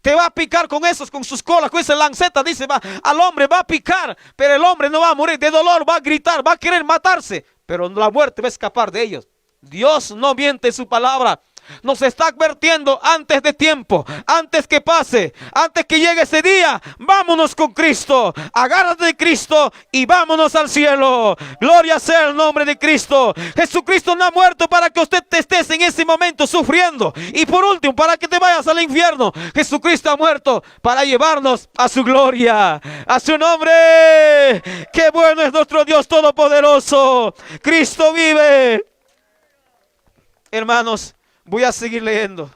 Te va a picar con sus colas, con esa lanceta, dice, al hombre va a picar, pero el hombre no va a morir de dolor, va a gritar, va a querer matarse, pero la muerte va a escapar de ellos. Dios no miente en su palabra. Nos está advirtiendo antes de tiempo, antes que pase, antes que llegue ese día. Vámonos con Cristo, agárrate de Cristo y vámonos al cielo. Gloria sea el nombre de Cristo. Jesucristo no ha muerto para que usted te estés en ese momento sufriendo, y por último para que te vayas al infierno. Jesucristo ha muerto para llevarnos a su gloria, a su nombre. Qué bueno es nuestro Dios todopoderoso. Cristo vive. Hermanos, voy a seguir leyendo.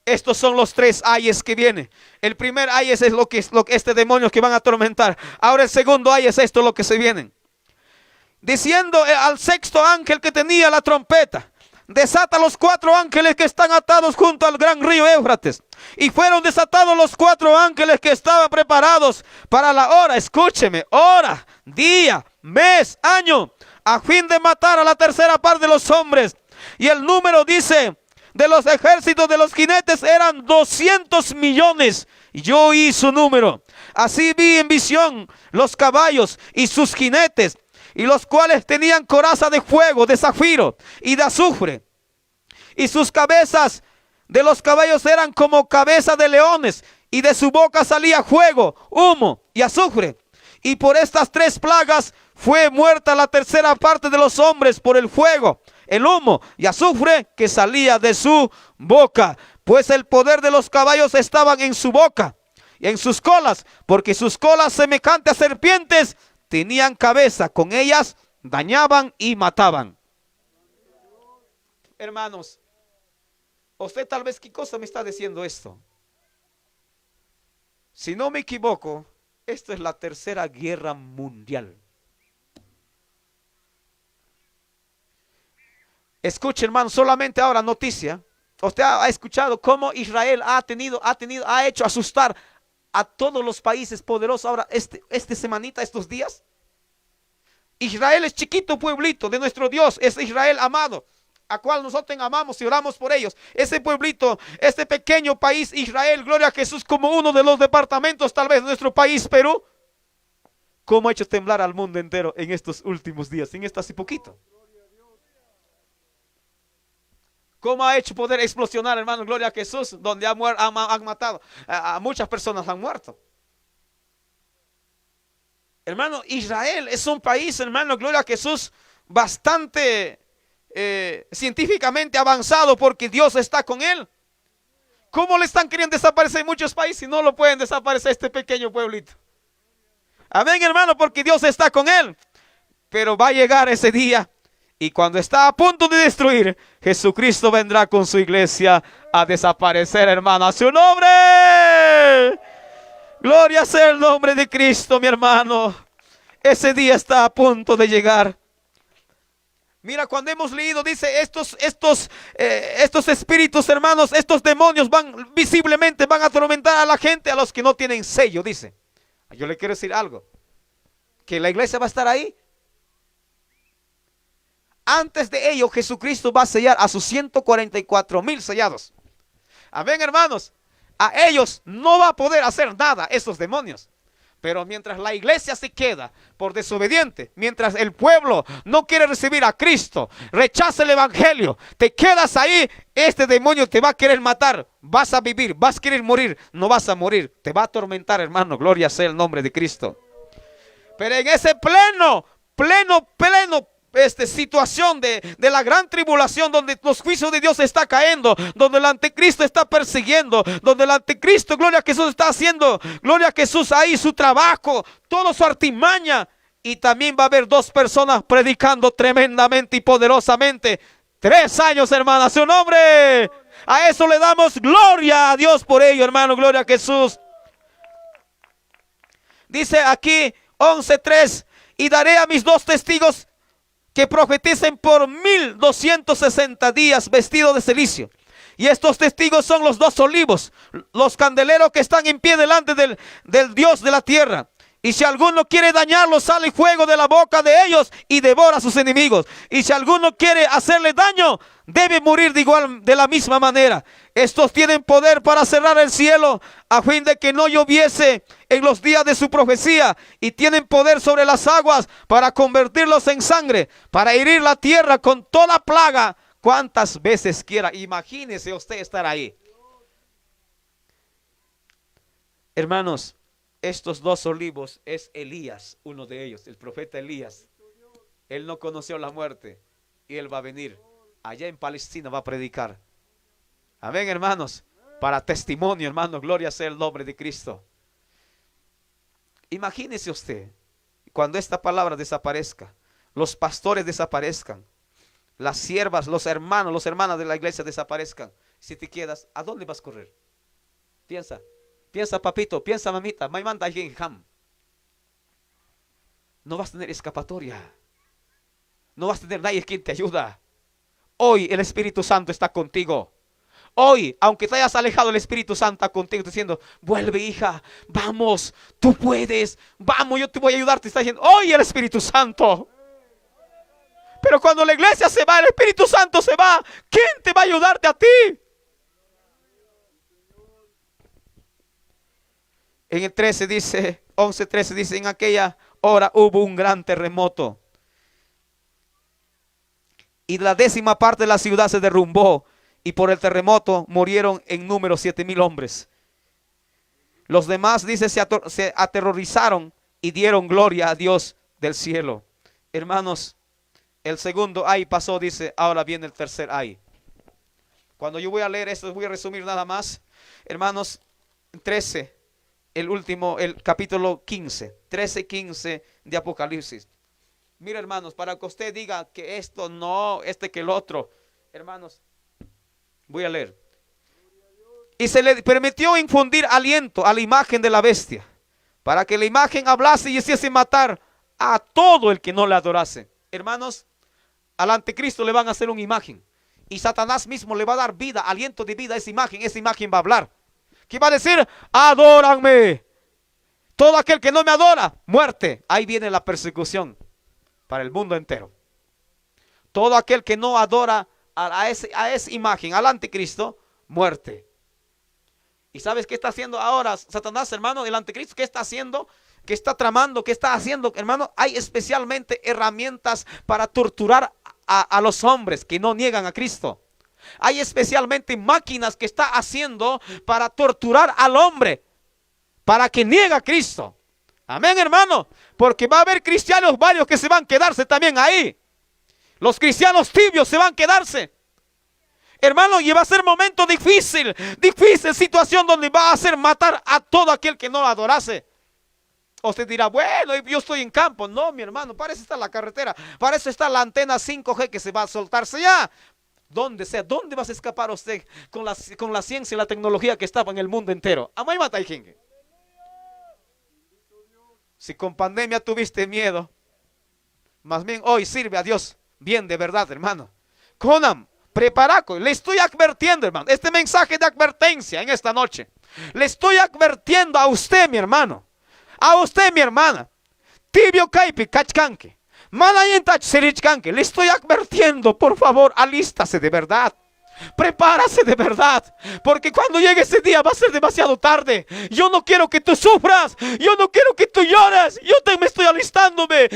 Estos son los tres ayes que vienen. El primer ayes es lo que este demonio que van a atormentar. Ahora el segundo ayes es esto lo que se vienen. Diciendo al sexto ángel que tenía la trompeta: desata los 4 ángeles que están atados junto al gran río Éufrates. Y fueron desatados los 4 ángeles que estaban preparados para la hora, escúcheme, hora, día, mes, año, a fin de matar a la tercera parte de los hombres. Y el número, dice, de los ejércitos de los jinetes eran 200 millones. Y yo oí su número. Así vi en visión los caballos y sus jinetes, y los cuales tenían coraza de fuego, de zafiro y de azufre. Y sus cabezas de los caballos eran como cabeza de leones, y de su boca salía fuego, humo y azufre. Y por estas 3 plagas fue muerta la tercera parte de los hombres, por el fuego, el humo y azufre que salía de su boca. Pues el poder de los caballos estaban en su boca y en sus colas, porque sus colas, semejantes a serpientes, tenían cabeza, con ellas dañaban y mataban. Hermanos, usted tal vez, ¿qué cosa me está diciendo esto? Si no me equivoco, esto es la tercera guerra mundial. Escuche, hermano, solamente ahora noticia. Usted ha escuchado cómo Israel ha hecho asustar a todos los países poderosos ahora, semanita, estos días. Israel es chiquito pueblito de nuestro Dios, es Israel amado, a cual nosotros amamos y oramos por ellos. Ese pueblito, este pequeño país Israel, gloria a Jesús, como uno de los departamentos tal vez de nuestro país Perú, cómo ha hecho temblar al mundo entero en estos últimos días, en esto hace poquito. Cómo ha hecho poder explosionar, hermano, gloria a Jesús, donde han matado, a muchas personas han muerto. Hermano, Israel es un país, hermano, gloria a Jesús, bastante científicamente avanzado, porque Dios está con él. ¿Cómo le están queriendo desaparecer muchos países y no lo pueden desaparecer este pequeño pueblito? Amén, hermano, porque Dios está con él. Pero va a llegar ese día, y cuando está a punto de destruir, Jesucristo vendrá con su iglesia a desaparecer, hermano, a su nombre. Gloria sea el nombre de Cristo, mi hermano. Ese día está a punto de llegar. Mira, cuando hemos leído, dice, estos espíritus, hermanos, estos demonios visiblemente van a atormentar a la gente, a los que no tienen sello, dice. Yo le quiero decir algo, que la iglesia va a estar ahí. Antes de ello, Jesucristo va a sellar a sus 144,000 sellados. Amén, hermanos. A ellos no va a poder hacer nada esos demonios. Pero mientras la iglesia se queda por desobediente, mientras el pueblo no quiere recibir a Cristo, rechaza el evangelio, te quedas ahí, este demonio te va a querer matar. Vas a vivir, vas a querer morir, no vas a morir, te va a atormentar, hermano. Gloria sea el nombre de Cristo. Pero en ese pleno situación de la gran tribulación, donde los juicios de Dios está cayendo, donde el anticristo está persiguiendo, donde el anticristo, gloria a Jesús, está haciendo, gloria a Jesús, ahí su trabajo, toda su artimaña. Y también va a haber 2 personas predicando tremendamente y poderosamente. 3 años, hermano, a su nombre. A eso le damos gloria a Dios por ello, hermano, gloria a Jesús. Dice aquí 11:3: y daré a mis 2 testigos que profeticen por 1260 días vestidos de cilicio. Y estos testigos son los 2 olivos, los candeleros que están en pie delante del Dios de la tierra. Y si alguno quiere dañarlos, sale fuego de la boca de ellos y devora a sus enemigos. Y si alguno quiere hacerle daño, debe morir de la misma manera. Estos tienen poder para cerrar el cielo, a fin de que no lloviese en los días de su profecía. Y tienen poder sobre las aguas para convertirlos en sangre, para herir la tierra con toda plaga cuantas veces quiera. Imagínese usted estar ahí. Hermanos, estos 2 olivos es Elías, uno de ellos, el profeta Elías. Él no conoció la muerte y él va a venir allá en Palestina, va a predicar. Amén, hermanos, para testimonio, hermanos, gloria sea el nombre de Cristo. Imagínese usted, cuando esta palabra desaparezca, los pastores desaparezcan, las siervas, los hermanos, las hermanas de la iglesia desaparezcan. si te quedas, ¿a dónde vas a correr? Piensa, piensa papito, piensa mamita, maimanta alguien ham. No vas a tener escapatoria. No vas a tener nadie quien te ayuda. Hoy el Espíritu Santo está contigo. Hoy, aunque te hayas alejado, el Espíritu Santo está contigo, diciendo, vuelve hija, vamos, tú puedes, vamos, yo te voy a ayudar. Te está diciendo, hoy el Espíritu Santo. Pero cuando la iglesia se va, el Espíritu Santo se va, ¿quién te va a ayudarte a ti? En el 13 dice, 11:13 dice, en aquella hora hubo un gran terremoto. Y la 10ª parte de la ciudad se derrumbó. Y por el terremoto murieron en número 7,000 hombres. Los demás, dice, se aterrorizaron y dieron gloria a Dios del cielo. Hermanos, el segundo ay pasó, dice, ahora viene el tercer ay. Cuando yo voy a leer esto, voy a resumir nada más. Hermanos, 13, el último, el capítulo 15, 13:15 de Apocalipsis. Mira, hermanos, para que usted diga que esto no, que el otro. Hermanos, voy a leer. Y se le permitió infundir aliento a la imagen de la bestia, para que la imagen hablase y hiciese matar a todo el que no le adorase. Hermanos, al anticristo le van a hacer una imagen. Y Satanás mismo le va a dar vida, aliento de vida a esa imagen. Esa imagen va a hablar. ¿Qué va a decir? Adóranme. Todo aquel que no me adora, muerte. Ahí viene la persecución para el mundo entero. Todo aquel que no adora a esa imagen, al anticristo, muerte. ¿Y sabes qué está haciendo ahora Satanás, hermano? El anticristo, ¿qué está haciendo? ¿Qué está tramando? ¿Qué está haciendo, hermano? Hay especialmente herramientas para torturar a los hombres que no niegan a Cristo. Hay especialmente máquinas que está haciendo para torturar al hombre, para que niegue a Cristo. Amén, hermano. Porque va a haber cristianos varios que se van a quedarse también ahí. Los cristianos tibios se van a quedarse. Hermano, y va a ser momento difícil situación donde va a hacer matar a todo aquel que no lo adorase. Usted dirá, bueno, yo estoy en campo. No, mi hermano, para eso está la carretera. Para eso está la antena 5G que se va a soltarse ya. Donde sea, ¿dónde vas a escapar usted con la ciencia y la tecnología que estaba en el mundo entero? Amay matay gente. Si con pandemia tuviste miedo, más bien hoy sirve a Dios bien de verdad, hermano. Conam, preparaco, le estoy advirtiendo, hermano, este mensaje de advertencia en esta noche. Le estoy advirtiendo a usted, mi hermano, a usted, mi hermana. Tibio kaipi kachkanke, malayentach serichkanke. Le estoy advirtiendo, por favor, alístase de verdad. Prepárase de verdad, porque cuando llegue ese día va a ser demasiado tarde. Yo no quiero que tú sufras, yo no quiero que tú llores. Yo me estoy alistándome,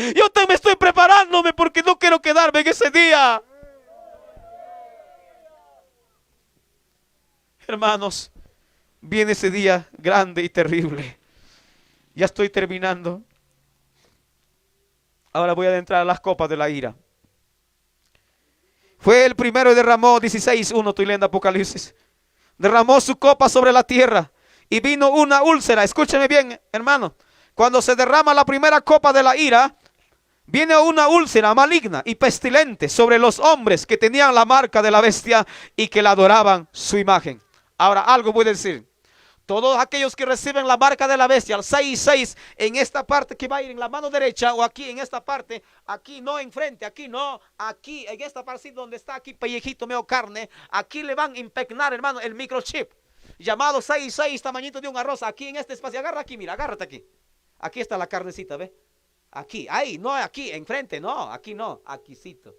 me estoy preparándome, porque no quiero quedarme en ese día. Hermanos, viene ese día grande y terrible. Ya estoy terminando. Ahora voy a adentrar a las copas de la ira. Fue el primero y derramó, 16:1, estoy leyendo Apocalipsis. Derramó su copa sobre la tierra y vino una úlcera. Escúcheme bien, hermano. Cuando se derrama la primera copa de la ira, viene una úlcera maligna y pestilente sobre los hombres que tenían la marca de la bestia y que la adoraban su imagen. Ahora, algo voy a decir. Todos aquellos que reciben la marca de la bestia, el 6:6, en esta parte que va a ir en la mano derecha, o aquí en esta parte, aquí no enfrente, aquí no, aquí en esta parte donde está aquí pellejito medio carne, aquí le van a impregnar, hermano, el microchip, llamado 6:6, tamañito de un arroz, aquí en este espacio. Agarra aquí, mira, agárrate aquí. Aquí está la carnecita, ¿ve? Aquí, ahí, no aquí, enfrente, no, aquícito.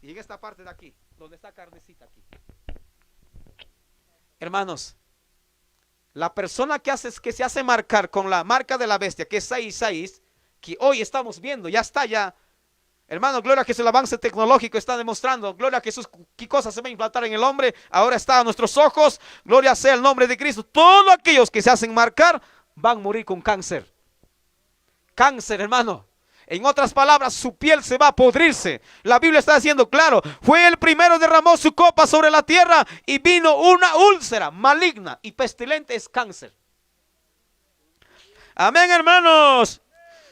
Y en esta parte de aquí, donde está carnecita aquí. Hermanos, la persona que se hace marcar con la marca de la bestia, que es 6:6, que hoy estamos viendo, ya está ya. Hermano, gloria a Jesús, el avance tecnológico está demostrando, gloria a Jesús, qué cosas se va a implantar en el hombre, ahora está a nuestros ojos, gloria sea el nombre de Cristo. Todos aquellos que se hacen marcar van a morir con cáncer. Cáncer, hermano. En otras palabras, su piel se va a podrirse. La Biblia está diciendo claro, fue el primero, derramó su copa sobre la tierra y vino una úlcera maligna y pestilente, es cáncer. Amén, hermanos.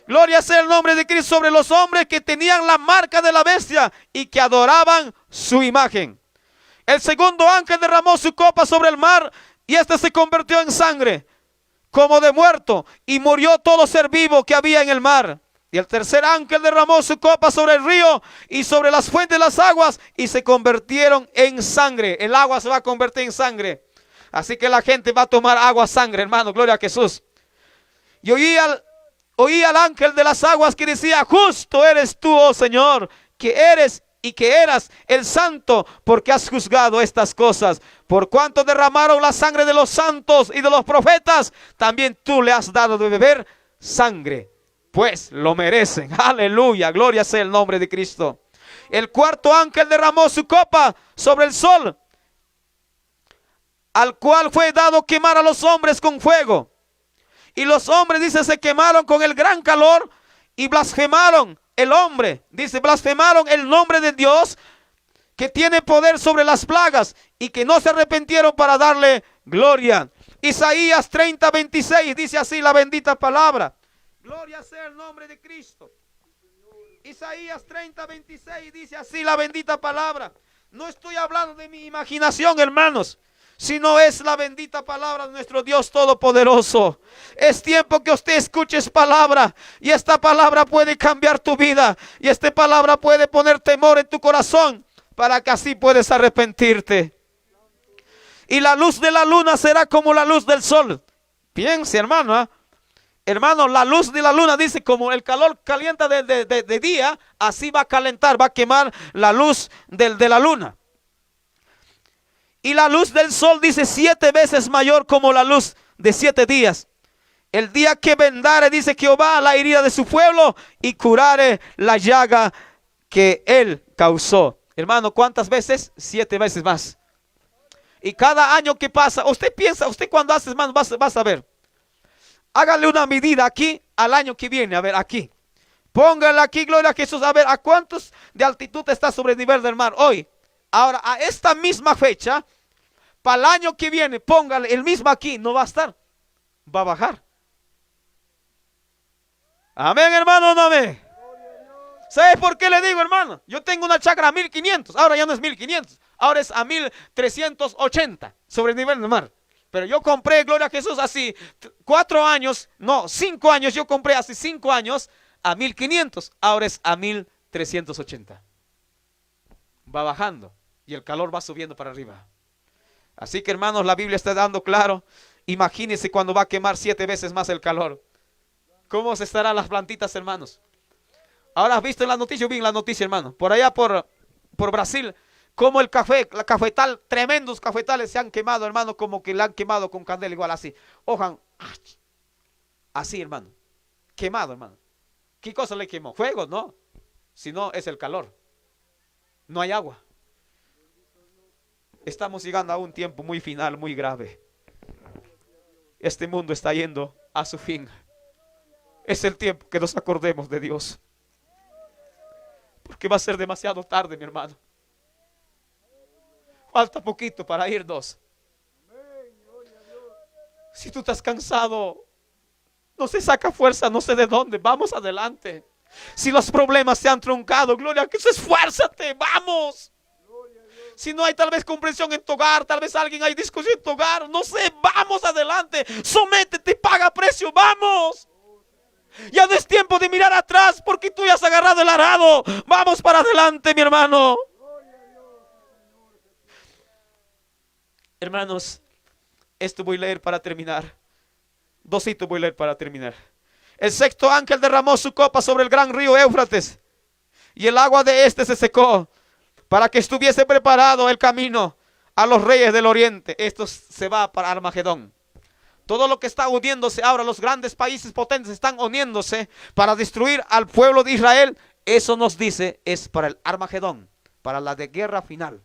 Gloria sea el nombre de Cristo sobre los hombres que tenían la marca de la bestia y que adoraban su imagen. El segundo ángel derramó su copa sobre el mar y este se convirtió en sangre, como de muerto, y murió todo ser vivo que había en el mar. Y el tercer ángel derramó su copa sobre el río y sobre las fuentes de las aguas y se convirtieron en sangre. El agua se va a convertir en sangre. Así que la gente va a tomar agua sangre, hermano. Gloria a Jesús. Y oí al ángel de las aguas que decía: justo eres tú, oh Señor, que eres y que eras el santo, porque has juzgado estas cosas. Por cuanto derramaron la sangre de los santos y de los profetas, también tú le has dado de beber sangre, pues lo merecen. Aleluya, gloria sea el nombre de Cristo. El cuarto ángel derramó su copa sobre el sol, al cual fue dado quemar a los hombres con fuego. Y los hombres, dice, se quemaron con el gran calor y blasfemaron el hombre. Dice, blasfemaron el nombre de Dios, que tiene poder sobre las plagas, y que no se arrepintieron para darle gloria. Isaías 30:26 dice así la bendita palabra. Gloria sea el nombre de Cristo. Isaías 30:26 dice así la bendita palabra. No estoy hablando de mi imaginación, hermanos, sino es la bendita palabra de nuestro Dios Todopoderoso. Es tiempo que usted escuche esa palabra, y esta palabra puede cambiar tu vida, y esta palabra puede poner temor en tu corazón, para que así puedas arrepentirte. Y la luz de la luna será como la luz del sol. Piense, hermano, hermano, la luz de la luna, dice, como el calor calienta de día, así va a calentar, va a quemar la luz de la luna. Y la luz del sol, dice, 7 veces mayor como la luz de 7 días. El día que vendare, dice Jehová, la herida de su pueblo y curare la llaga que él causó. Hermano, ¿cuántas veces? 7 veces más. Y cada año que pasa, usted piensa, usted cuando hace, hermano, vas a ver. Hágale una medida aquí al año que viene, a ver, aquí. Póngale aquí, gloria a Jesús, a ver, ¿a cuántos de altitud está sobre el nivel del mar hoy? Ahora, a esta misma fecha, para el año que viene, póngale el mismo aquí, no va a estar, va a bajar. Amén, hermano, no amén. ¿Sabe por qué le digo, hermano? Yo tengo una chacra a 1500, ahora ya no es 1500, ahora es a 1380 sobre el nivel del mar. Pero yo compré, gloria a Jesús, así 4 años, no, 5 años, yo compré hace 5 años a 1500, ahora es a 1380. Va bajando y el calor va subiendo para arriba. Así que, hermanos, la Biblia está dando claro. Imagínense cuando va a quemar 7 veces más el calor. ¿Cómo se estarán las plantitas, hermanos? Ahora has visto en la noticia, yo vi en la noticia, hermano, por allá por Brasil, como el café, la cafetal, tremendos cafetales se han quemado, hermano, como que le han quemado con candela, igual así. Ojan, así, hermano, quemado, hermano. ¿Qué cosa le quemó? Fuego, no, sino es el calor. No hay agua. Estamos llegando a un tiempo muy final, muy grave. Este mundo está yendo a su fin. Es el tiempo que nos acordemos de Dios, porque va a ser demasiado tarde, mi hermano. Falta poquito para irnos. Si tú estás cansado, no se saca fuerza, no sé de dónde, vamos adelante. Si los problemas se han truncado, gloria a Dios, esfuérzate, vamos. Si no hay tal vez comprensión en tu hogar, tal vez alguien hay discusión en tu hogar, no sé, vamos adelante. Sométete, paga precio, vamos. Ya no es tiempo de mirar atrás, porque tú ya has agarrado el arado. Vamos para adelante, mi hermano. Hermanos, esto voy a leer para terminar. Dosito voy a leer para terminar. El sexto ángel derramó su copa sobre el gran río Éufrates, y el agua de este se secó, para que estuviese preparado el camino a los reyes del oriente. Esto se va para Armagedón. Todo lo que está uniéndose ahora, los grandes países potentes están uniéndose para destruir al pueblo de Israel. Eso nos dice, es para el Armagedón, para la de guerra final.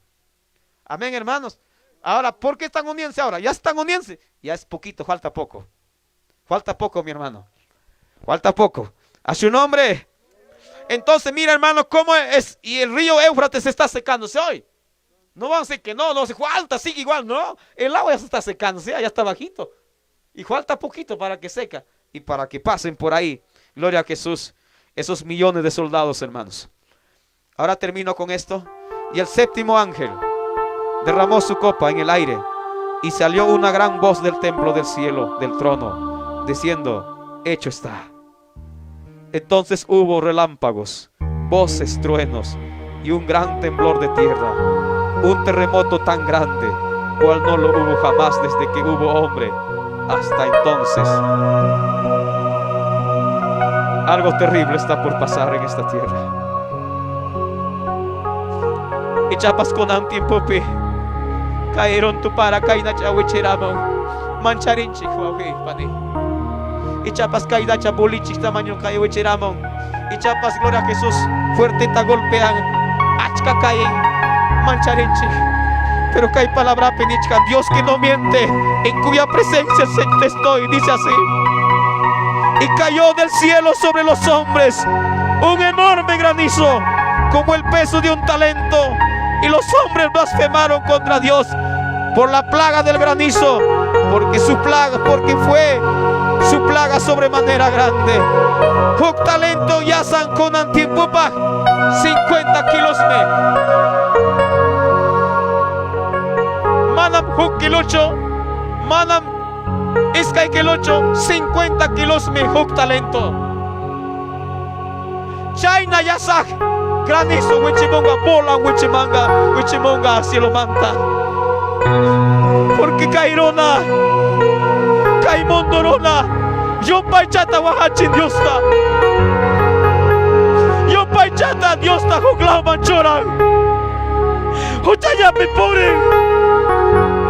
Amén, hermanos. Ahora, ¿por qué están uniéndose ahora? Ya están uniéndose. Ya es poquito, falta poco. Falta poco, mi hermano. Falta poco. A su nombre. Entonces, mira, hermano, cómo es. Y el río Éufrates está secándose hoy. No vamos a decir que no se falta, sigue igual, no. El agua ya se está secando, ya está bajito. Y falta poquito para que seca. Y para que pasen por ahí, gloria a Jesús, esos millones de soldados, hermanos. Ahora termino con esto. Y el séptimo ángel derramó su copa en el aire, y salió una gran voz del templo del cielo, del trono, diciendo: hecho está. Entonces hubo relámpagos, voces, truenos y un gran temblor de tierra, un terremoto tan grande cual no lo hubo jamás desde que hubo hombre hasta entonces. Algo terrible está por pasar en esta tierra. Y chapas con un tiempo pe cayeron tu para caída chawichiramon mancharinchi huawei pani. Y chapas caída chabulichi tamaño cayewichiramon. Y chapas gloria a Jesús fuerte ta golpean achka caen mancharinchi. Pero que hay palabra penichkan, Dios que no miente, en cuya presencia estoy, dice así: y cayó del cielo sobre los hombres un enorme granizo, como el peso de un talento, y los hombres blasfemaron contra Dios por la plaga del granizo, porque fue su plaga sobremanera grande. Huk talento yasan con antiempupa 50 kilos manam huk kilocho, manam iskay kilocho, 50 kilos me huk talento. China yasak granizo, wichimonga bola, wichimonga cielo manta. Porque cairona, caimondorona, yo paichata wahachin Diosta, yo paichata Diosta huklau manchoran, huchaya me pobre.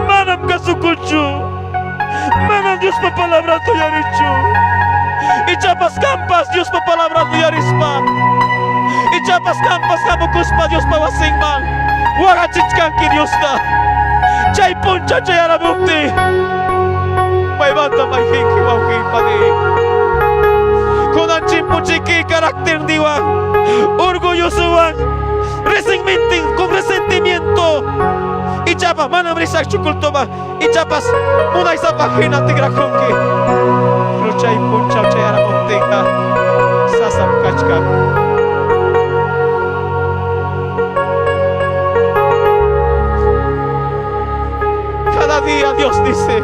Manam kasukuchu, manam Dios pa palabra tu yarichu. Y chapas campas Dios pa palabra tu yarispa. Y chapas campas kamukuspa Dios pa wasingman. Wagachichkanki Dios ta. Chay poncha chayara bukti. May bata may hinki wauki padi. Con anchimpuchiki carácter diwan, orgulloso wan, con resentimiento. Y chapas manam risak chukultoma. Y chapas una isa página tigra konki. Lucha y puncha chayara monteja. Sasam kachka. Cada día Dios dice: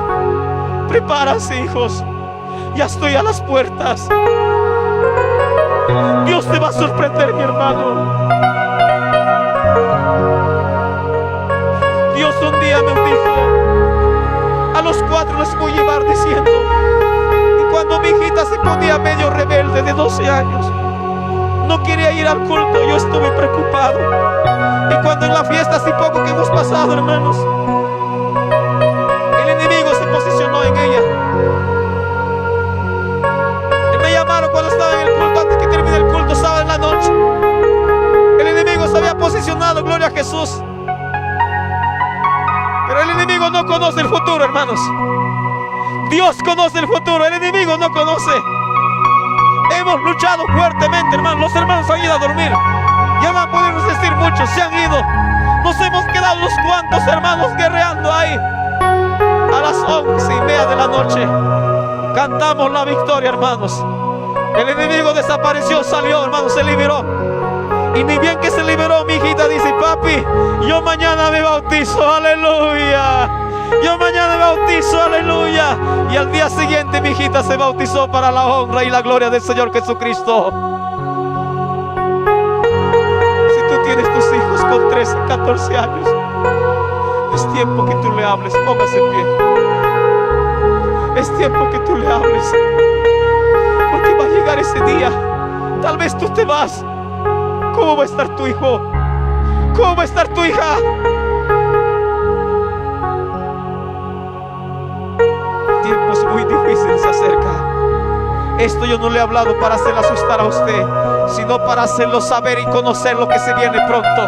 prepárase, hijos, ya estoy a las puertas. Dios te va a sorprender, mi hermano. Dios un día me dijo: a los 4 les voy a llevar diciendo. Y cuando mi hijita se ponía medio rebelde de 12 años, no quería ir al culto, yo estuve preocupado. Y cuando en la fiesta así poco que hemos pasado, hermanos, el enemigo se posicionó en ella. Y me llamaron cuando estaba en el culto, antes que termine el culto, sábado en la noche. El enemigo se había posicionado, gloria a Jesús. Pero el enemigo no conoce el futuro, hermanos. Dios conoce el futuro, el enemigo no conoce. Hemos luchado fuertemente, hermanos. Los hermanos han ido a dormir. Ya no han podido resistir muchos, se han ido. Nos hemos quedado unos cuantos hermanos guerreando ahí. A las 11:30 de la noche cantamos la victoria, hermanos. El enemigo desapareció, salió, hermanos, se liberó. Y ni bien que se liberó, mi hijita dice: papi, yo mañana me bautizo, aleluya. Yo mañana me bautizo, aleluya. Y al día siguiente mi hijita se bautizó para la honra y la gloria del Señor Jesucristo. Si tú tienes tus hijos con 13, 14 años, es tiempo que tú le hables, póngase en pie. Es tiempo que tú le hables. Porque va a llegar ese día. Tal vez tú te vas. ¿Cómo va a estar tu hijo? ¿Cómo va a estar tu hija? Tiempos muy difíciles se acercan. Esto yo no le he hablado para hacerle asustar a usted, sino para hacerlo saber y conocer lo que se viene pronto.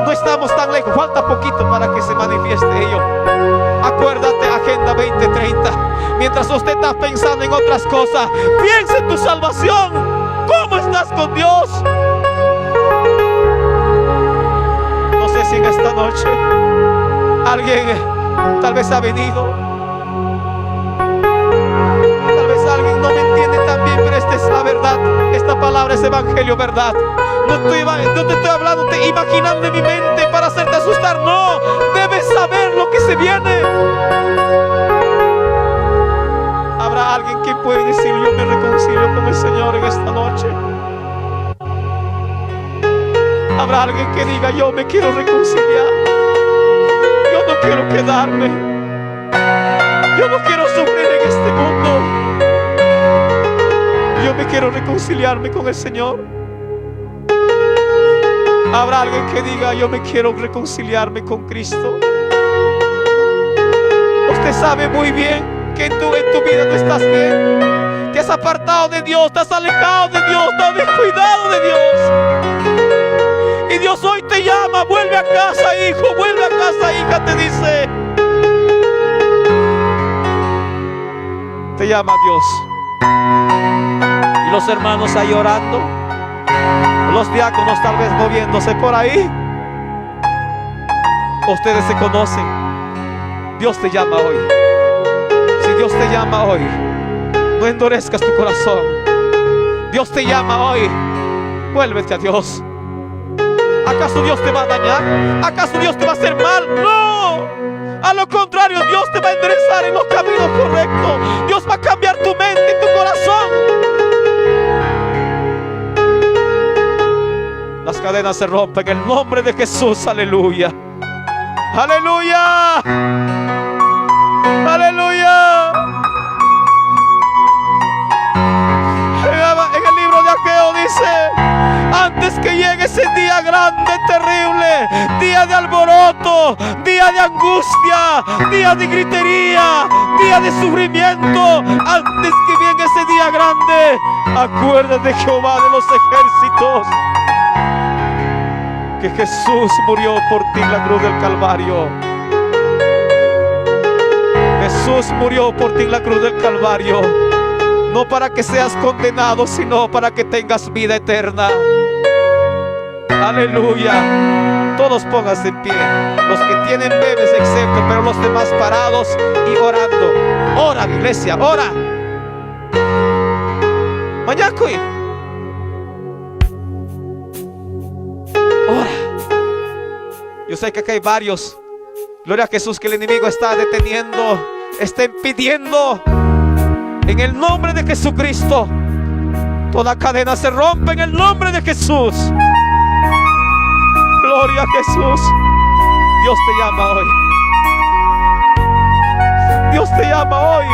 No estamos tan lejos, falta poquito para que se manifieste ello. Acuérdate, Agenda 2030. Mientras usted está pensando en otras cosas, piensa en tu salvación. ¿Cómo estás con Dios? No sé si en esta noche alguien tal vez ha venido. Tal vez alguien no me entiende tan bien pero esta es la verdad. Esta palabra es evangelio, verdad. No te estoy hablando, te imaginando en mi mente para hacerte asustar. No, debes saber lo que se viene. Habrá alguien que puede decir: yo me reconcilio con el Señor en esta noche. Habrá alguien que diga: yo me quiero reconciliar. Yo no quiero quedarme. Yo no quiero sufrir en este mundo. Yo me quiero reconciliarme con el Señor. Habrá alguien que diga: yo me quiero reconciliarme con Cristo. Usted sabe muy bien que en tu vida no estás bien. Te has apartado de Dios, te has alejado de Dios, te has descuidado de Dios. Y Dios hoy te llama: vuelve a casa, hijo, vuelve a casa, hija, te dice. Te llama Dios. Y los hermanos ahí orando, los diáconos tal vez moviéndose por ahí. Ustedes se conocen. Dios te llama hoy. Si Dios te llama hoy, no endurezcas tu corazón. Dios te llama hoy, vuélvete a Dios. ¿Acaso Dios te va a dañar? ¿Acaso Dios te va a hacer mal? ¡No! A lo contrario, Dios te va a enderezar en los caminos correctos. Dios va a cambiar tu mente y tu corazón. Las cadenas se rompen en el nombre de Jesús. Aleluya. Aleluya. Aleluya. En el libro de Ageo dice: antes que llegue ese día grande, terrible, día de alboroto, día de angustia, día de gritería, día de sufrimiento, antes que venga ese día grande, acuérdate, Jehová de los ejércitos, que Jesús murió por ti en la cruz del Calvario. Jesús murió por ti en la cruz del Calvario, no para que seas condenado, sino para que tengas vida eterna. Aleluya. Todos pónganse en pie, los que tienen bebés excepto, pero los demás parados y orando. Ora, iglesia, ora. Mañacoy, ora. Yo sé que acá hay varios, gloria a Jesús, que el enemigo está deteniendo, está impidiendo. En el nombre de Jesucristo, toda cadena se rompe en el nombre de Jesús. Gloria a Jesús. Dios te llama hoy. Dios te llama hoy.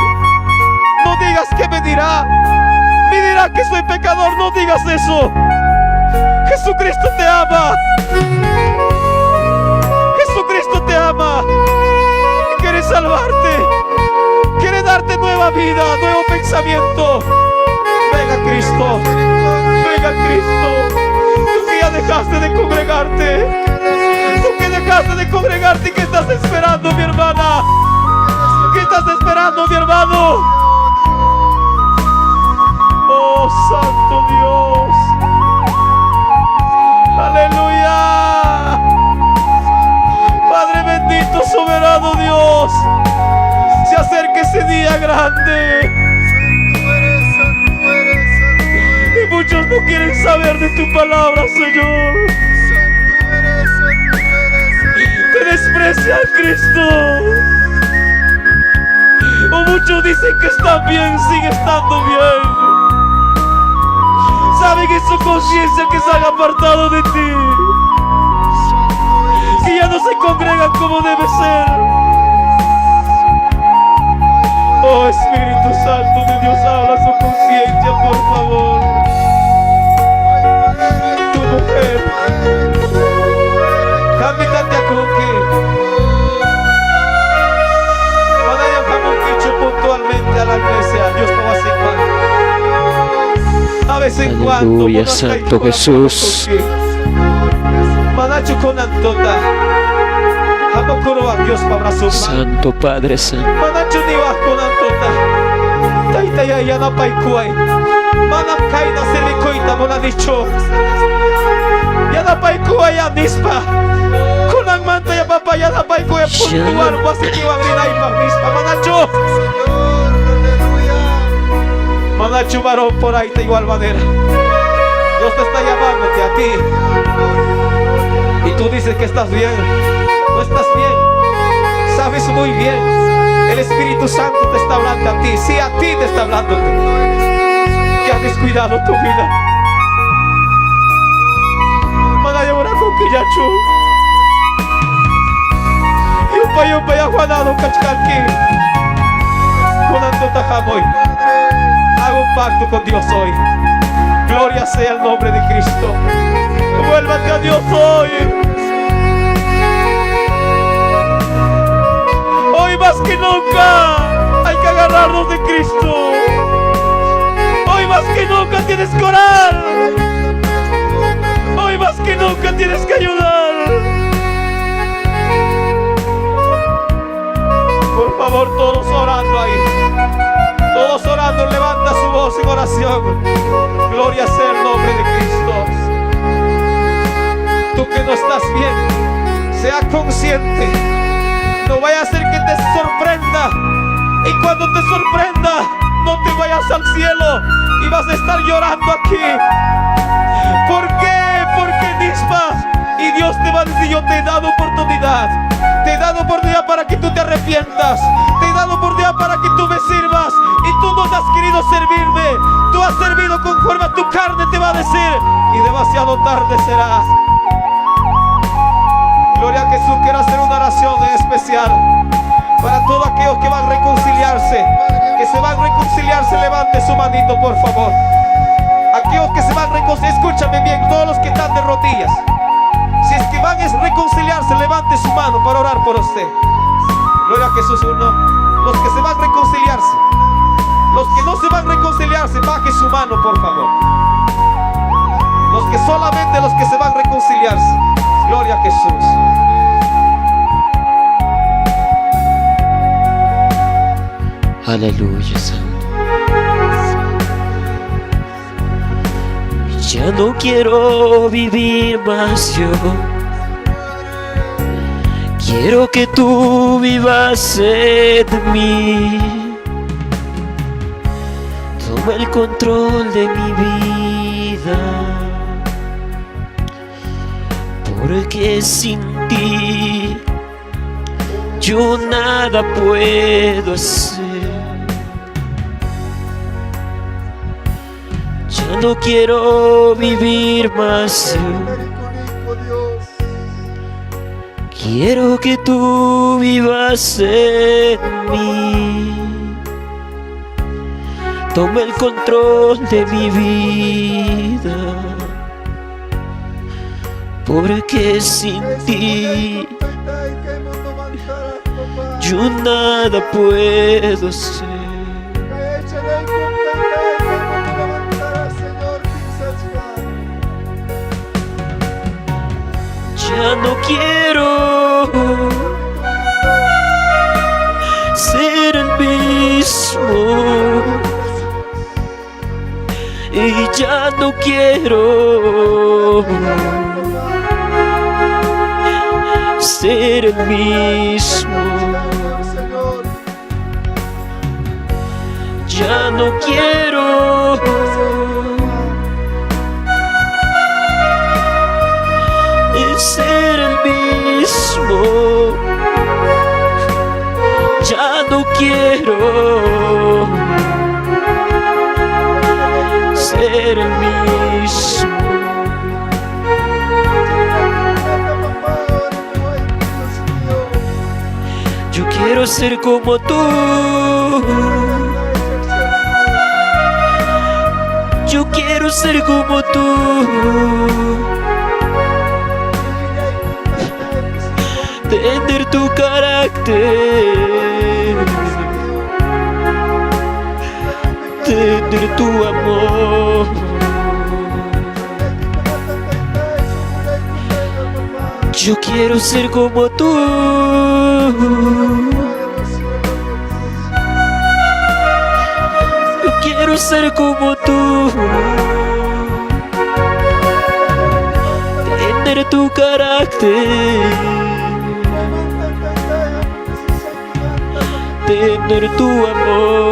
No digas que me dirá que soy pecador. No digas eso. Jesucristo te ama. Jesucristo te ama. Quiere salvarte. Quiere darte nueva vida, nuevo pensamiento. Venga Cristo. Venga Cristo. Tú que ya dejaste de congregarte. Tú que dejaste de congregarte. ¿Qué estás esperando, mi hermana? ¿Qué estás esperando, mi hermano? Oh, Santo Dios. Aleluya. Padre bendito, soberano Dios. Se acerca ese día grande. Y muchos no quieren saber de tu palabra, Señor. Te desprecia Cristo. O muchos dicen que están bien, sigue estando bien. Saben en su conciencia que se han apartado de ti, que ya no se congregan como debe ser. Oh Espíritu Santo de Dios, habla su conciencia, por favor. Tu mujer, cámbiate a Coque. Cuando hayan dicho puntualmente a la iglesia, Dios no va a hacer mal. A vez en cuando, Aleluya, Santo Jesús. Manacho con Antota. Dios para su Santo Padre Santo. Manacho ni vas con Antota. Taita ya no paikuay. Manam kaina se le coita, mona dicho. Ya no paikuay a nispa. Con la manta ya papá ya no paikuay puntual. Vas a que va a abrir ahí para nispa. Manacho. muchacho varón por ahí de igual manera. Dios te está llamándote a ti. Y tú dices que estás bien. No estás bien. Sabes muy bien. El Espíritu Santo te está hablando a ti. Sí, a ti te está hablando. Que has descuidado tu vida. Manayabura con Kiyachu. Yupa Juanado Kachkalki. Conando Tajamoy. Hago un pacto con Dios hoy. Gloria sea el nombre de Cristo. Vuélvate a Dios hoy. Hoy más que nunca hay que agarrarnos de Cristo. Hoy más que nunca tienes que orar. Hoy más que nunca tienes que ayudar. Por favor, todos orando ahí. Todos orando, levanta su voz en oración. Gloria sea el nombre de Cristo. Tú que no estás bien, sea consciente. No vaya a ser que te sorprenda. Y cuando te sorprenda, no te vayas al cielo y vas a estar llorando aquí. ¿Por qué? Porque misma. Y Dios te va a decir, yo te he dado oportunidad. Te he dado oportunidad para que tú te arrepientas. Te he dado oportunidad para que tú me sirvas. Y tú no has querido servirme. Tú has servido conforme a tu carne, te va a decir. Y demasiado tarde será. Gloria a Jesús. Quiero hacer una oración en especial para todos aquellos que van a reconciliarse. Que se van a reconciliarse, levante su manito, por favor. Aquellos que se van a reconciliar, escúchame bien, todos los que están de rodillas. Si es que van a reconciliarse, levante su mano para orar por usted. Gloria a Jesús. Uno. Los que se van a reconciliarse. Los que no se van a reconciliarse, baje su mano, por favor. Solamente los que se van a reconciliarse. Gloria a Jesús. Aleluya, Santo. Ya no quiero vivir más yo. Quiero que tú vivas en mí. Toma el control de mi vida, porque sin ti yo nada puedo hacer. Ya no quiero vivir más yo. Quiero que tú vivas en mí. Toma el control de mi vida, porque sin ti yo nada puedo hacer. Ya no quiero ser el mismo, y ya no quiero ser el mismo. Ya no quiero ser el mismo. Ya no quiero ser el mismo. Yo quiero ser como tú. Yo quiero ser como tú. Tener tu carácter, tener tu amor. Yo quiero ser como tú. Yo quiero ser como tú. Tener tu carácter, tener tu amor.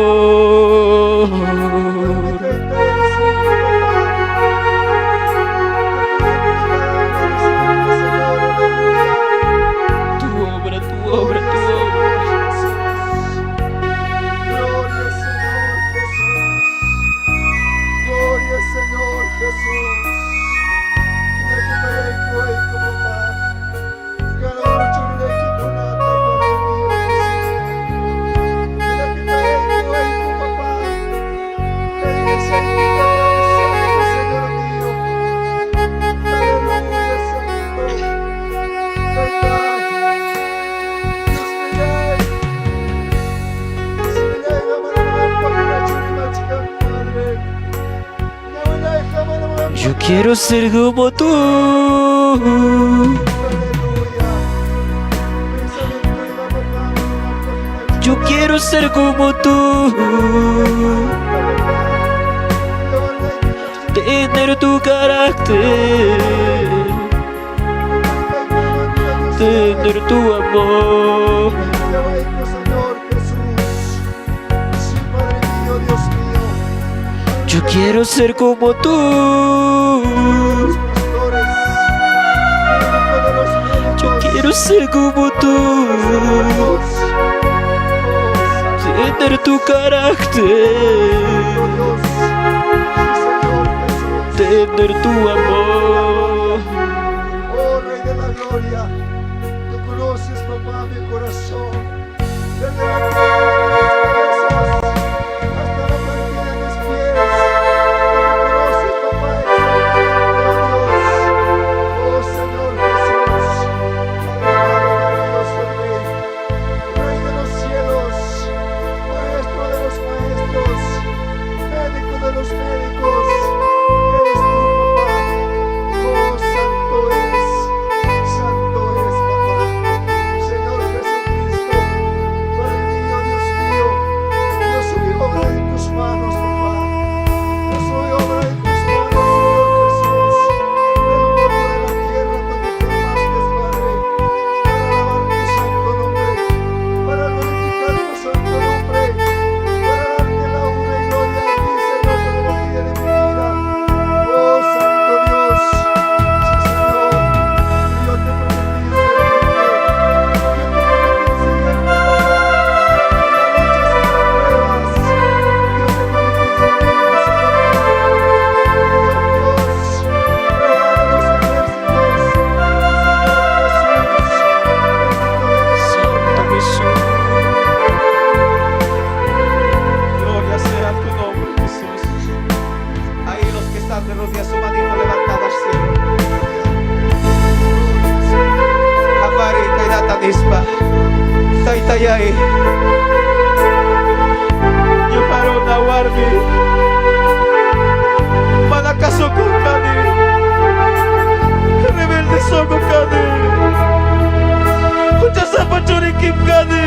Yo quiero ser como tú. Yo quiero ser como tú. Tener tu carácter, tener tu amor. Yo quiero ser como tú. Yo quiero ser como tú. Tener tu carácter, tener tu amor. Oh Rey de la Gloria, tú conoces, papá, mi corazón. Desde la punta de mis cabezas hasta la plantilla de mis pies. Tú me conoces, papá, exactamente, oh Dios. Oh Señor Jesús, adorado, maravilloso Rey. Rey de los cielos, Maestro de los maestros, médico de los médicos. Eres tú, papá. Oh, santo eres, papá. Señor Jesucristo, Padre mío, Dios mío, yo soy obra de tus manos, papá. Yo soy obra de tus manos, Señor Jesús. Del polvo de la tierra donde formaste, Padre, para alabar tu santo nombre, para glorificar tu santo nombre, para darte la honra y gloria a ti, Señor, que eres el día de mi vida. Oh, santo Dios, sí, Señor, y yo te prometí servirte, yo te prometí seguirte, papá, en las luchas y en las pruebas, yo te prometí servirte, Señor Dios, Jehová de los ejércitos, Señor Jesús, bendito eres, Santo Jesús. Gloria sea tu nombre, Jesús. Ahí los que están de rodillas, su manito levantada al cielo. Amare kaidata nispa. Taitayay. Yo paro na warmi. Manakaso ko kani. Rebelde sogo kani. Kucha sa pachurikim kani.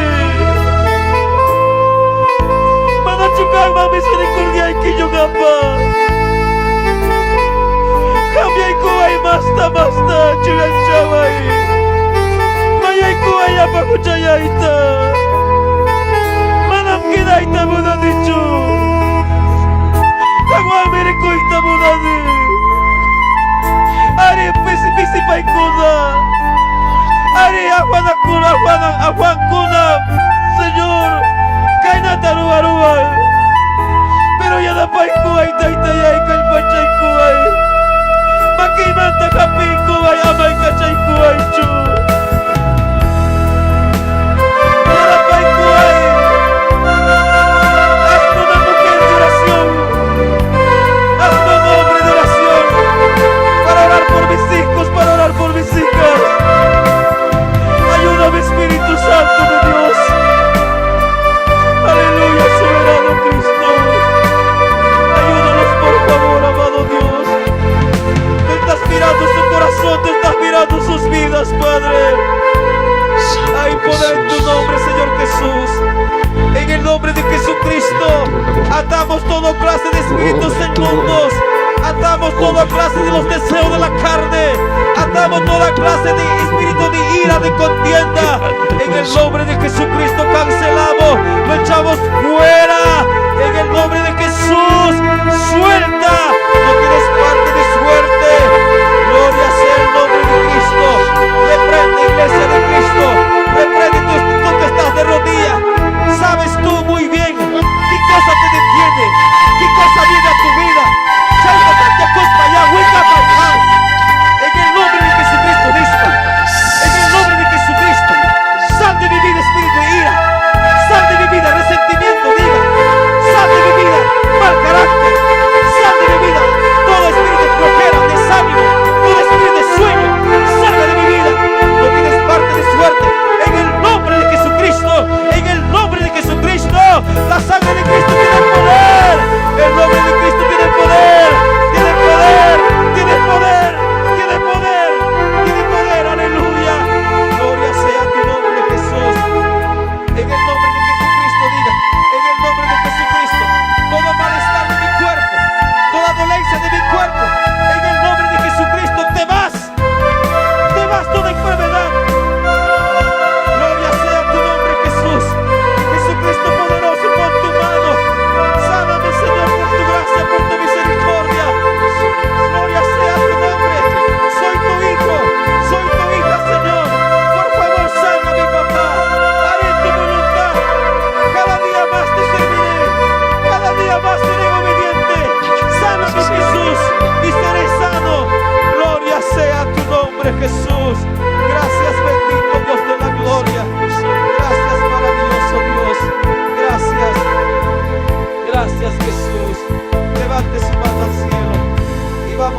Manachukang misericordia y que yo gapa. Cambia y kuay basta, chuyan chaway. Maya y kuay apa kuchayaita. Manam kidaita muna dicho. Kagwa mirikuita muna di. Ari pisi paikuda. Ari ajuan kuna. Señor, kainata ruaruay. Pero ya da paikuay taitayay kalpachay kuay. Makimanta kaping kuay amay kachay kuay chu. Ya da paikuay. Hazme una mujer de oración. Hazme un hombre de oración. Para orar por mis hijos, para orar por mis hijas. Ayúdame, Espíritu Santo de Dios. Aleluya, soberano Cristo. Ayúdanos, por favor, amado Dios. Tú estás mirando su corazón, tú estás mirando sus vidas, Padre. Hay poder en tu nombre, Señor Jesús. En el nombre de Jesucristo, atamos toda clase de espíritus inmundos. Atamos toda clase de los deseos de la carne. Atamos toda clase de espíritu de ira, de contienda. En el nombre de Jesucristo cancelamos, lo echamos fuera. En el nombre de Jesús, suelta. No tienes parte de suerte. Gloria sea el nombre de Cristo. Reprende, iglesia de Cristo. Reprende tú que estás de rodillas. Sabes tú muy bien qué cosa te detiene, qué cosa viene a tu vida. En el nombre de Jesucristo, dispa. En el nombre de Jesucristo, sal de mi vida espíritu de ira, sal de mi vida resentimiento, diga.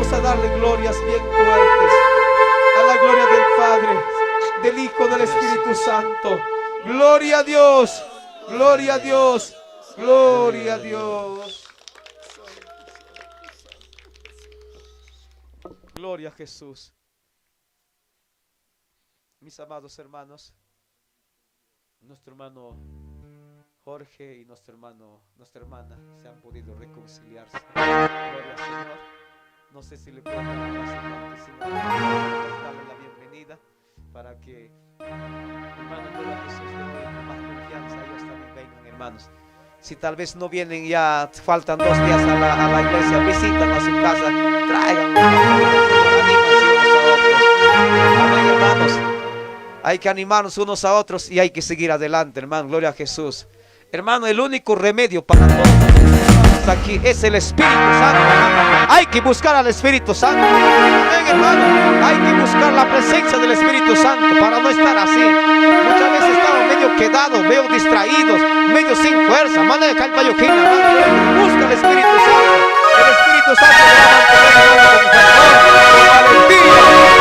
Vamos a darle glorias bien fuertes a la gloria del Padre, del Hijo, del Espíritu Santo. Gloria a Dios, gloria a Dios, gloria a Dios. Gloria a Jesús. Mis amados hermanos, nuestro hermano Jorge y nuestra hermana se han podido reconciliarse. Gloria al Señor. No sé si le puedo dar darle la bienvenida para que hermano gloria a Jesús le dé más confianza. Ellos también vengan, hermanos. Si tal vez no vienen, ya faltan 2 días a la iglesia, visitan a su casa, traigan, anímense unos a otros. Amén, hermanos. Hay que animarnos unos a otros y hay que seguir adelante, hermano. Gloria a Jesús. Hermano, el único remedio para todos nosotros aquí es el Espíritu Santo. Hay que buscar al Espíritu Santo. Amén, hermano. Hay que buscar la presencia del Espíritu Santo para no estar así. Muchas veces estamos medio quedados, medio distraídos, medio sin fuerza. Manda de calpa yoquina. Busca el Espíritu Santo. El Espíritu Santo te va a mantener con fervor. Aleluya.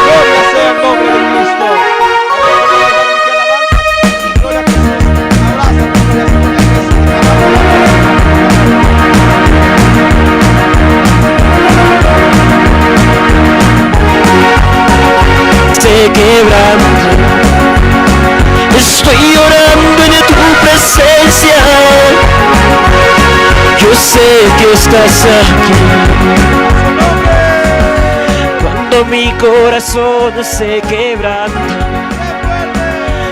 Gloria sea el nombre de Cristo. Se quebranta, estoy llorando en tu presencia. Yo sé que estás aquí. Cuando mi corazón se quebranta,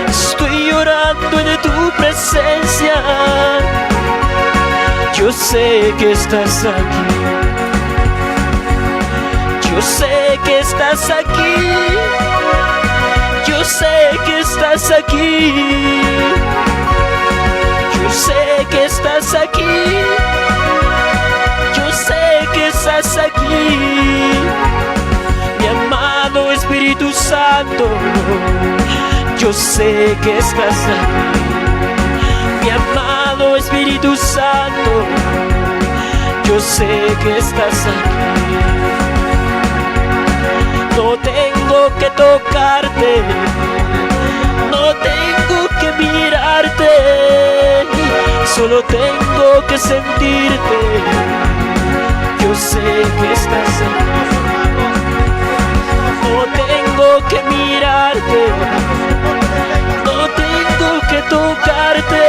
estoy llorando en tu presencia. Yo sé que estás aquí. Yo sé que estás aquí. Yo sé que estás aquí. Yo sé que estás aquí. Yo sé que estás aquí. Mi amado Espíritu Santo, yo sé que estás aquí. Mi amado Espíritu Santo, yo sé que estás aquí. No tengo que tocarte, no tengo que mirarte, solo tengo que sentirte. Yo sé que estás aquí. No tengo que mirarte, no tengo que tocarte,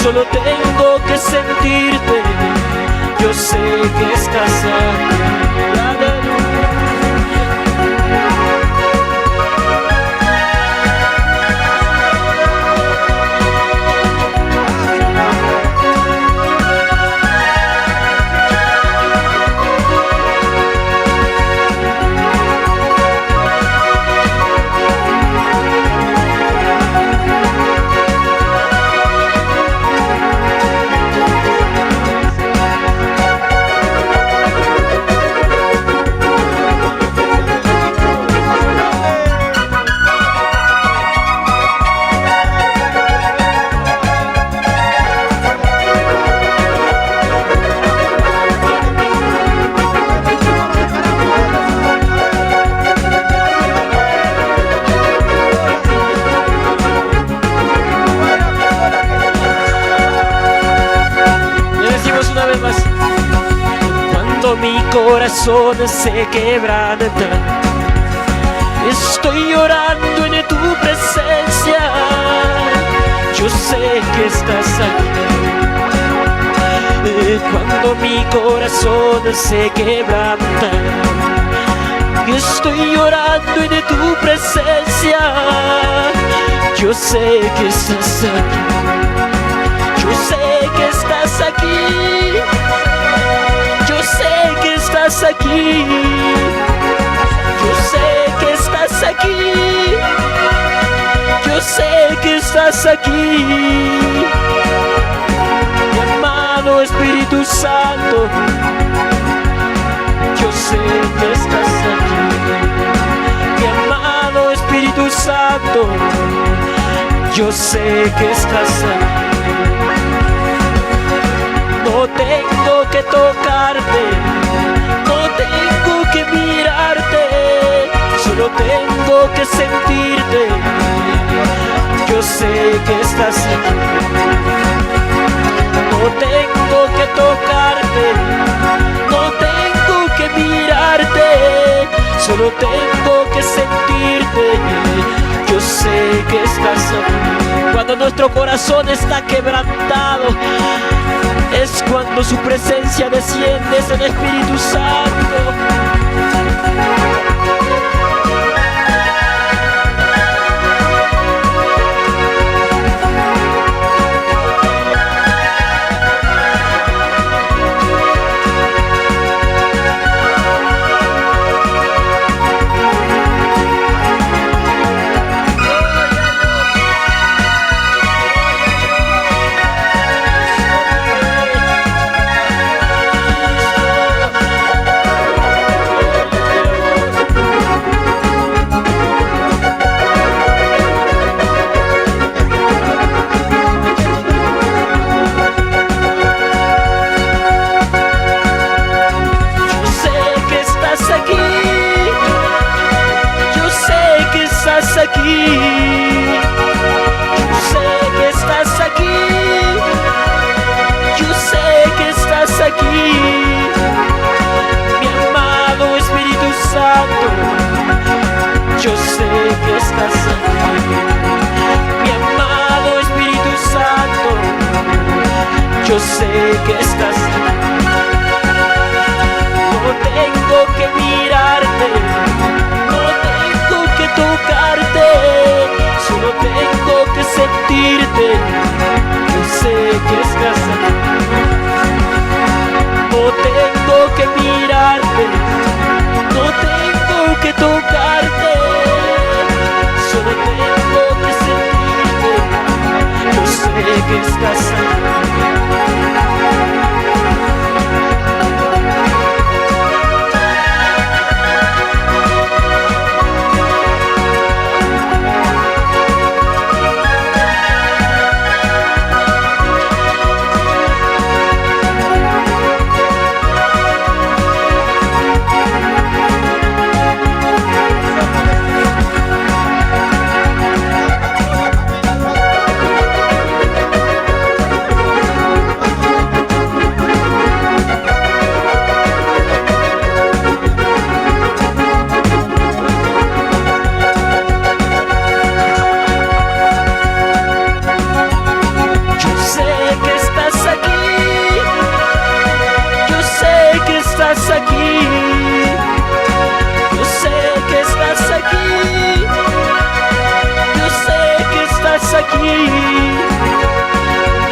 solo tengo que sentirte. Yo sé que estás aquí. Mi corazón se quebranta, estoy llorando en tu presencia. Yo sé que estás aquí. Cuando mi corazón se quebranta, estoy llorando en tu presencia. Yo sé que estás aquí. Yo sé que estás aquí. Yo sé que estás aquí. Yo sé que estás aquí. Yo sé que estás aquí. Mi amado Espíritu Santo, yo sé que estás aquí. Mi amado Espíritu Santo, yo sé que estás aquí. No tengo que tocarte, no tengo tengo que sentirte, yo sé que estás aquí. No tengo que tocarte, no tengo que mirarte, solo tengo que sentirte, yo sé que estás aquí. Cuando nuestro corazón está quebrantado, es cuando su presencia desciende, es el Espíritu Santo. Yo sé que estás aquí. No tengo que mirarte, no tengo que tocarte, solo tengo que sentirte. Yo sé que estás aquí. No tengo que mirarte, no tengo que tocarte, solo tengo que sentirte. Yo sé que estás aquí.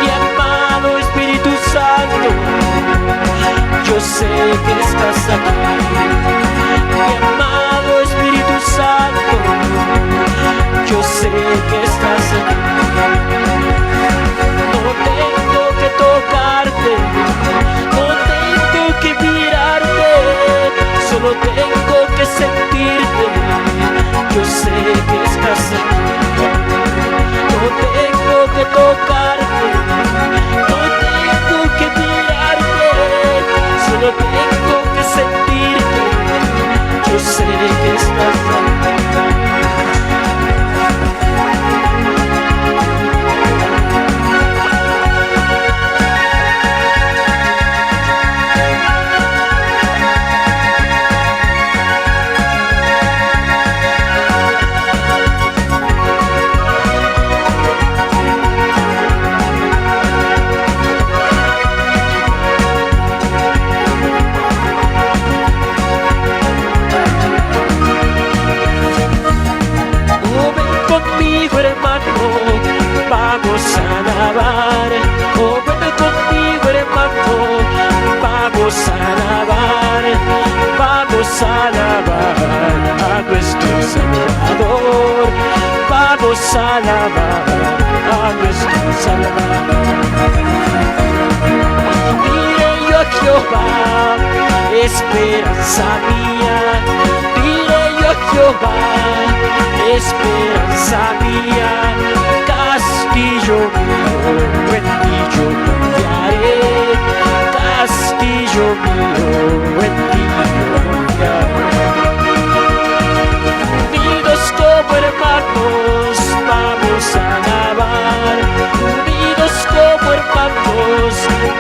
Mi amado Espíritu Santo, yo sé que estás aquí. Mi amado Espíritu Santo, yo sé que estás aquí. No tengo que tocarte, no tengo que mirarte, solo tengo que sentirte. Yo sé que estás aquí. No tengo que tocarte, no tengo que mirarte, solo tengo que sentirte. Yo sé que estás vamos a alabar, oh ven conmigo hermano, vamos a alabar, vamos a alabar a nuestro Salvador, vamos a alabar a nuestro Salvador. Diré yo a Jehová, esperanza mía, diré yo a Jehová, esperanza mía. Castillo mío, en ti yo confiaré. Castillo mío, en ti yo confiaré. Unidos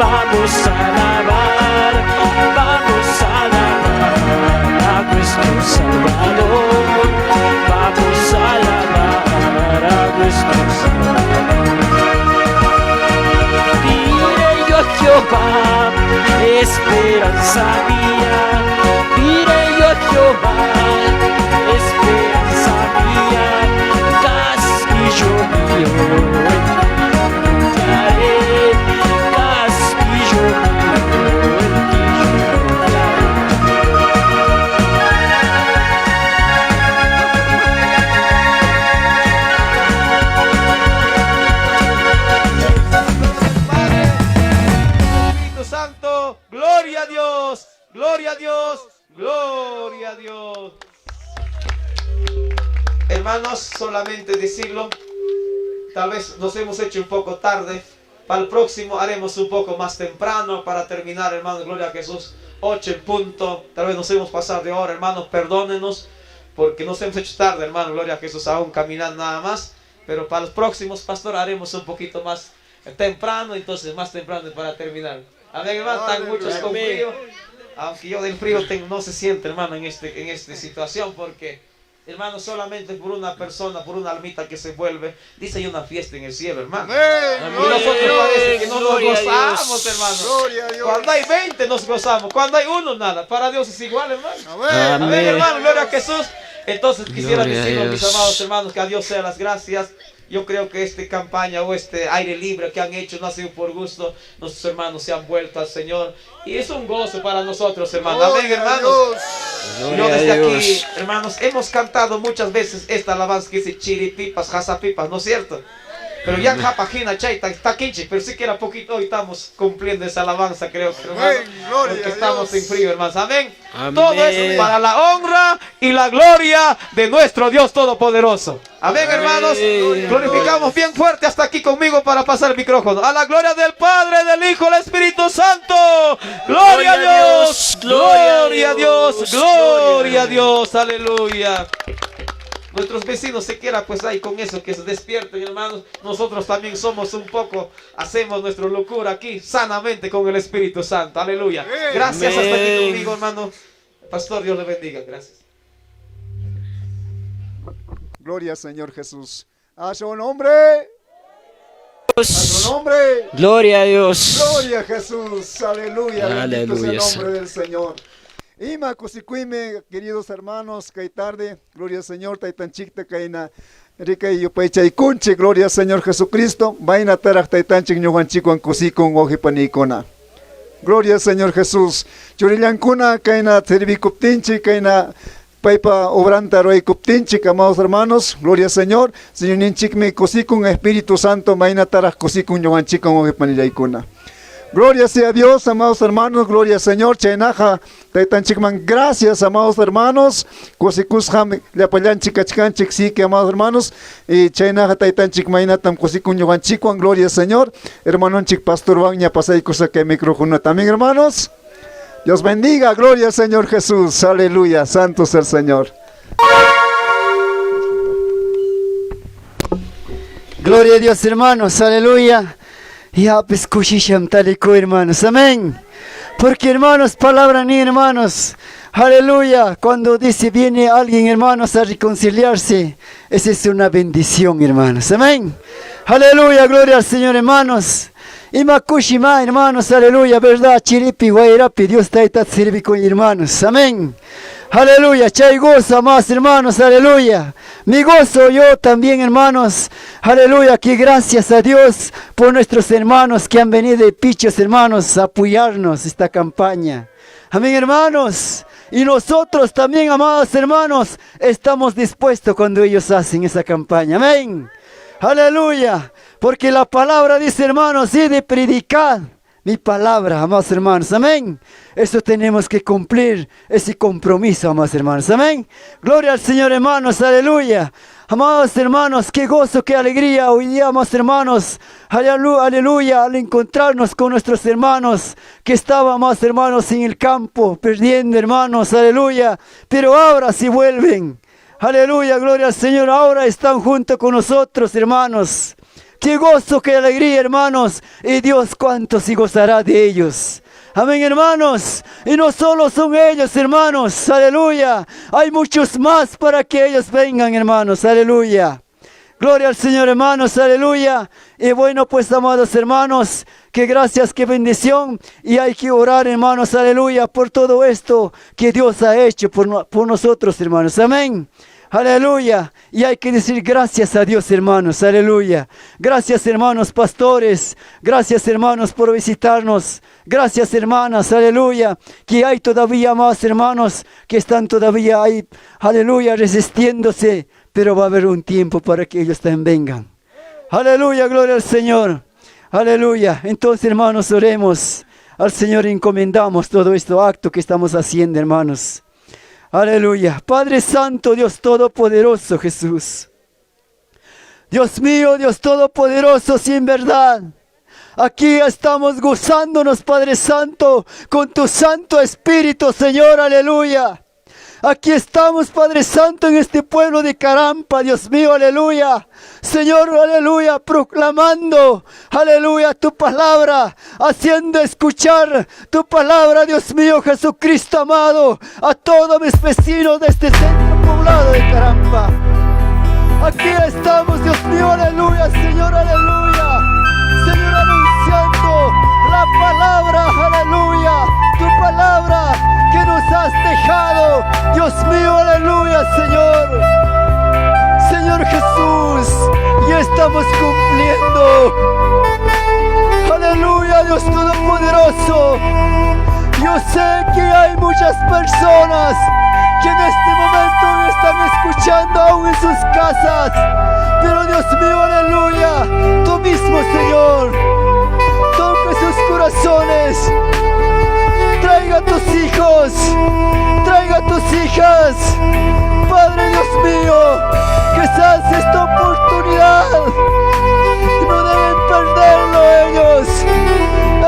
vamos a alabar a nuestro Salvador, vamos a alabar a nuestro Salvador. Diré yo a Jehová, esperanza mía, diré yo a Jehová, esperanza mía, castillo mío, castillo mío, en ti yo confiaré. Espíritu Santo, gloria a Dios, gloria a Dios, gloria a Dios. Hermanos, solamente decirlo, tal vez nos hemos hecho un poco tarde. Para el próximo haremos un poco más temprano para terminar, hermanos, gloria a Jesús, 8 en punto. Tal vez nos hemos pasado de hora, hermanos, perdónenos porque nos hemos hecho tarde, hermanos, gloria a Jesús, aún caminando nada más. Pero para los próximos, pastor, haremos un poquito más temprano, entonces más temprano para terminar. Amén, hermanos, están muchos con frío. Aunque yo del frío no se siente, hermano, en esta situación, porque, hermano, solamente por una persona, por una almita que se vuelve, dice hay una fiesta en el cielo, hermano. Y nosotros parece que no nos gozamos, hermano. Cuando hay 20 nos gozamos, cuando hay uno nada. Para Dios es igual, hermano. Amén, hermano, gloria a Jesús. Entonces quisiera decirles, mis amados hermanos, que a Dios sea las gracias. Yo creo que esta campaña o este aire libre que han hecho no ha sido por gusto. Nuestros hermanos se han vuelto al Señor. Y es un gozo para nosotros, hermanos. Amén, hermanos. Yo desde aquí, hermanos, hemos cantado muchas veces esta alabanza que dice chiripipas, jasapipas, ¿no es cierto? Pero ya japajina, chaita, está quinche, pero sí que era poquito, hoy estamos cumpliendo esa alabanza, creo, hermano, porque estamos en frío, hermanos, amén. Todo es para la honra y la gloria de nuestro Dios Todopoderoso. Amén, hermanos. Glorificamos bien fuerte hasta aquí conmigo para pasar el micrófono. A la gloria del Padre, del Hijo, del Espíritu Santo. Gloria a Dios, gloria a Dios, gloria a Dios, aleluya. Nuestros vecinos se quieran pues ahí con eso, que se despierten, hermanos. Nosotros también somos un poco, hacemos nuestra locura aquí, sanamente con el Espíritu Santo, aleluya. Gracias, hasta aquí conmigo, hermano. Pastor, Dios le bendiga, gracias. Gloria al Señor Jesús. A su nombre. A su nombre. Gloria a Dios. Gloria a Jesús. Aleluya. Bendito sea el Aleluya. nombre del Señor. Ima kusicuime, queridos hermanos, que tarde, gloria al Señor, taitanchikta kaina, rica y yopecha y kunche, gloria al Señor Jesucristo, vaina tarak taitanchik ñuganchikuan kusikun ojipanikona. Gloria al Señor Jesús. Churillankuna kaina servicuptinchi, kaina paipa obranta roy kuptinchik, amados hermanos, gloria al Señor. Señor ninchikme kusikun Espíritu Santo, vaina tarak kusikun ñuganchikuan ojipanillaykuna. Gloria sea a Dios, amados hermanos, gloria al Señor, Chainaja, Taitanchikman, gracias, amados hermanos, Cosicusjam, Leapallanchikachkanchik, sí, que amados hermanos, y Chainaja, Taitanchikmainatam, Cosicunyuganchikuan, gloria al Señor, hermanonchik, Pastor Bagña, Pasaicusa, que micrófono también, hermanos, Dios bendiga, gloria al Señor Jesús, aleluya, santo es el Señor. Gloria a Dios, hermanos, aleluya. Ya pescuchisham talico, hermanos, amén. Porque, hermanos, palabra ni hermanos, aleluya. Cuando dice viene alguien, hermanos, a reconciliarse, esa es una bendición, hermanos, amén. Aleluya, gloria al Señor, hermanos. Y makushima, hermanos, aleluya, verdad, chiripi, guairapi, Dios taita sirvi con hermanos, amén. Aleluya, chay gozo más, hermanos, aleluya. Mi gozo yo también, hermanos, aleluya, que gracias a Dios por nuestros hermanos que han venido de Pichos, hermanos, a apoyarnos esta campaña. Amén, hermanos. Y nosotros también, amados hermanos, estamos dispuestos cuando ellos hacen esa campaña. Amén. Aleluya. Porque la palabra dice, hermanos, y de predicar mi palabra, amados hermanos, amén. Eso tenemos que cumplir, ese compromiso, amados hermanos, amén. Gloria al Señor, hermanos, aleluya. Amados hermanos, qué gozo, qué alegría hoy día, amados hermanos, aleluya, al encontrarnos con nuestros hermanos que estaban, amados hermanos, en el campo, perdiendo, hermanos, aleluya. Pero ahora sí vuelven, aleluya, gloria al Señor, ahora están junto con nosotros, hermanos. qué gozo, qué alegría, hermanos. Y Dios cuánto se gozará de ellos. Amén, hermanos. Y no solo son ellos, hermanos. Aleluya. Hay muchos más para que ellos vengan, hermanos. Aleluya. Gloria al Señor, hermanos. Aleluya. Y bueno, pues, amados hermanos, que gracias, que bendición. Y hay que orar, hermanos. Aleluya. Por todo esto que Dios ha hecho por nosotros, hermanos. Amén. Aleluya. Y hay que decir gracias a Dios, hermanos. Aleluya. Gracias, hermanos pastores. Gracias, hermanos, por visitarnos. Gracias, hermanas. Aleluya. Que hay todavía más hermanos que están todavía ahí. Aleluya, resistiéndose. Pero va a haber un tiempo para que ellos también vengan. Aleluya, gloria al Señor. Aleluya. Entonces, hermanos, oremos al Señor y encomendamos todo este acto que estamos haciendo, hermanos. Aleluya. Padre Santo, Dios Todopoderoso, Jesús. Dios mío, Dios Todopoderoso, sin verdad. Aquí estamos gozándonos, Padre Santo, con tu Santo Espíritu, Señor. Aleluya. Aquí estamos, Padre Santo, en este pueblo de Carampa, Dios mío, aleluya. Señor, aleluya, proclamando, aleluya, tu palabra, haciendo escuchar tu palabra, Dios mío, Jesucristo amado, a todos mis vecinos de este centro poblado de Carampa. Aquí estamos, Dios mío, aleluya, Señor, aleluya. Señor, anunciando la palabra, aleluya, tu palabra que nos has dejado, Dios mío, aleluya, Señor. Señor Jesús, y estamos cumpliendo, aleluya, Dios Todopoderoso. Yo sé que hay muchas personas que en este momento están escuchando aún en sus casas, pero Dios mío, aleluya, tú mismo, Señor, toca sus corazones. Traiga a tus hijos, traiga a tus hijas, Padre Dios mío, que seas esta oportunidad, no deben perderlo ellos,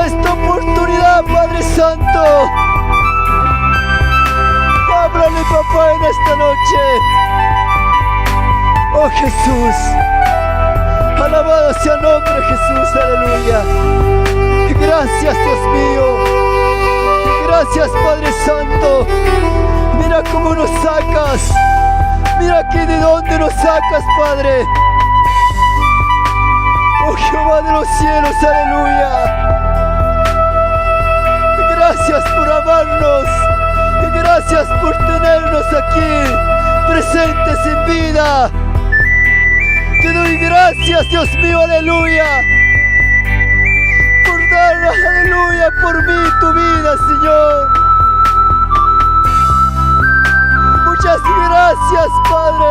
esta oportunidad, Padre Santo. Háblale, papá, en esta noche. Oh Jesús, alabado sea el nombre de Jesús, aleluya. Gracias, Dios mío. Gracias, Padre Santo. Mira cómo nos sacas. Mira aquí de dónde nos sacas, Padre. Oh Jehová de los cielos, aleluya. Gracias por amarnos. Gracias por tenernos aquí, presentes en vida. Te doy gracias, Dios mío, aleluya. Aleluya, por mí tu vida, Señor. Muchas gracias, Padre.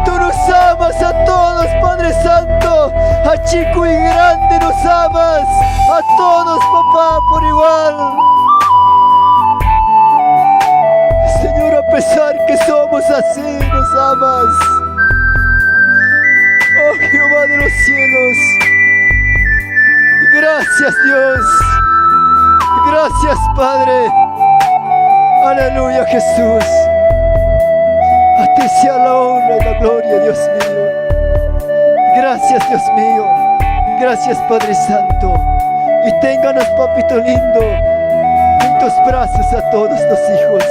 Tú nos amas a todos, Padre Santo. A chico y grande nos amas. A todos, papá, por igual. Señor, a pesar que somos así, nos amas. Oh Jehová de los cielos. Gracias, Dios. Gracias, Padre. Aleluya, Jesús. A ti sea la honra y la gloria, Dios mío. Gracias, Dios mío. Gracias, Padre Santo. Y ténganos, papito lindo, en tus brazos a todos tus hijos.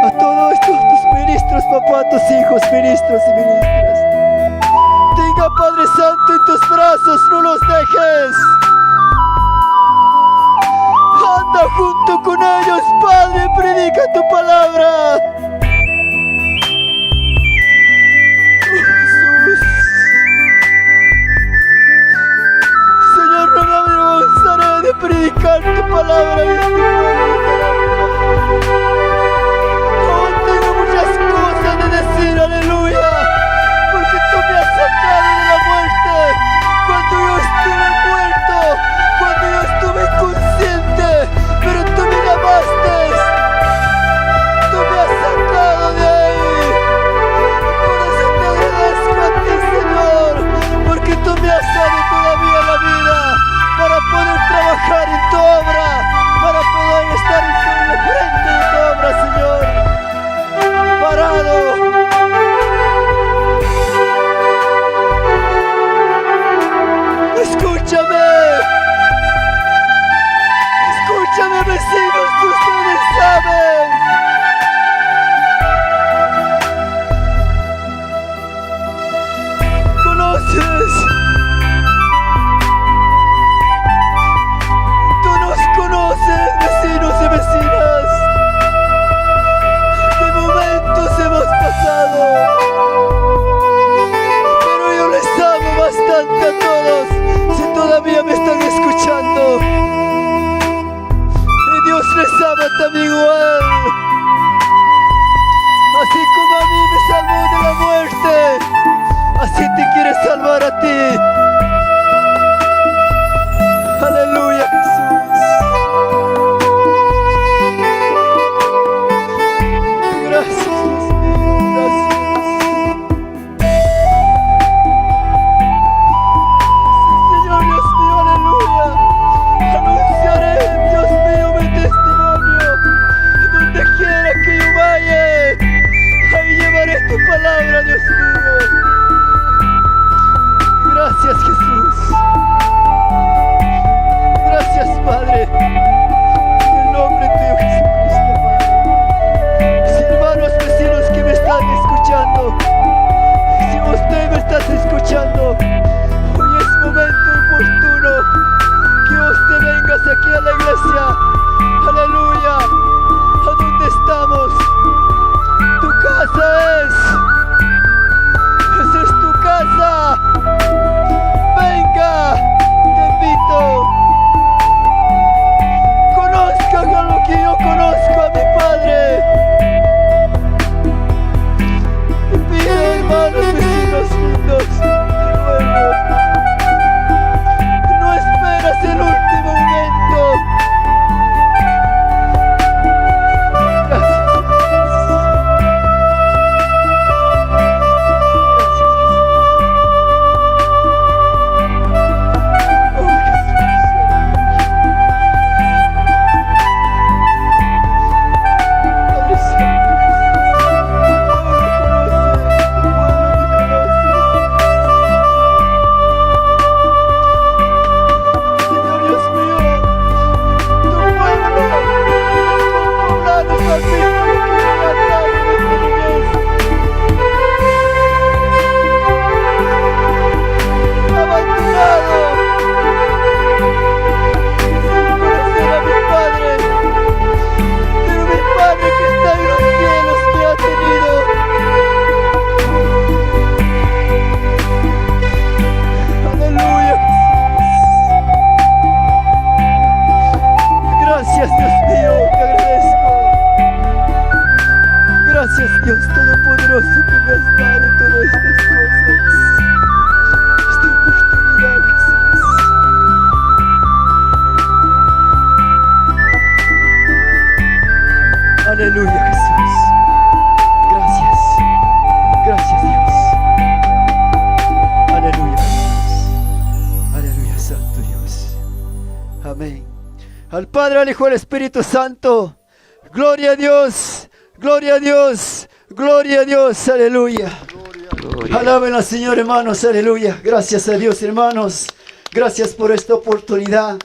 A todos tus ministros, papá, tus hijos, ministros y ministras. Tenga, Padre Santo, en tus brazos, no los dejes. Anda junto con ellos, Padre, predica tu palabra. Oh, Jesús. Señor, no me avergonzaré de predicar tu palabra en este pueblo. Oh, tengo muchas cosas de decir, aleluya. Porque tú me has sacado de la muerte. Cuando yo estuve muerto, cuando yo estuve inconsciente, pero tú me llamaste. Tú me has sacado de ahí. Por eso te agradezco a ti, Señor, porque tú me has dado todavía la vida para poder trabajar en tu obra, para poder estar Amén. Al Padre, al Hijo, al Espíritu Santo. Gloria a Dios, gloria a Dios, gloria a Dios, aleluya. Alaben al Señor, hermanos, aleluya. Gracias a Dios, hermanos. Gracias por esta oportunidad.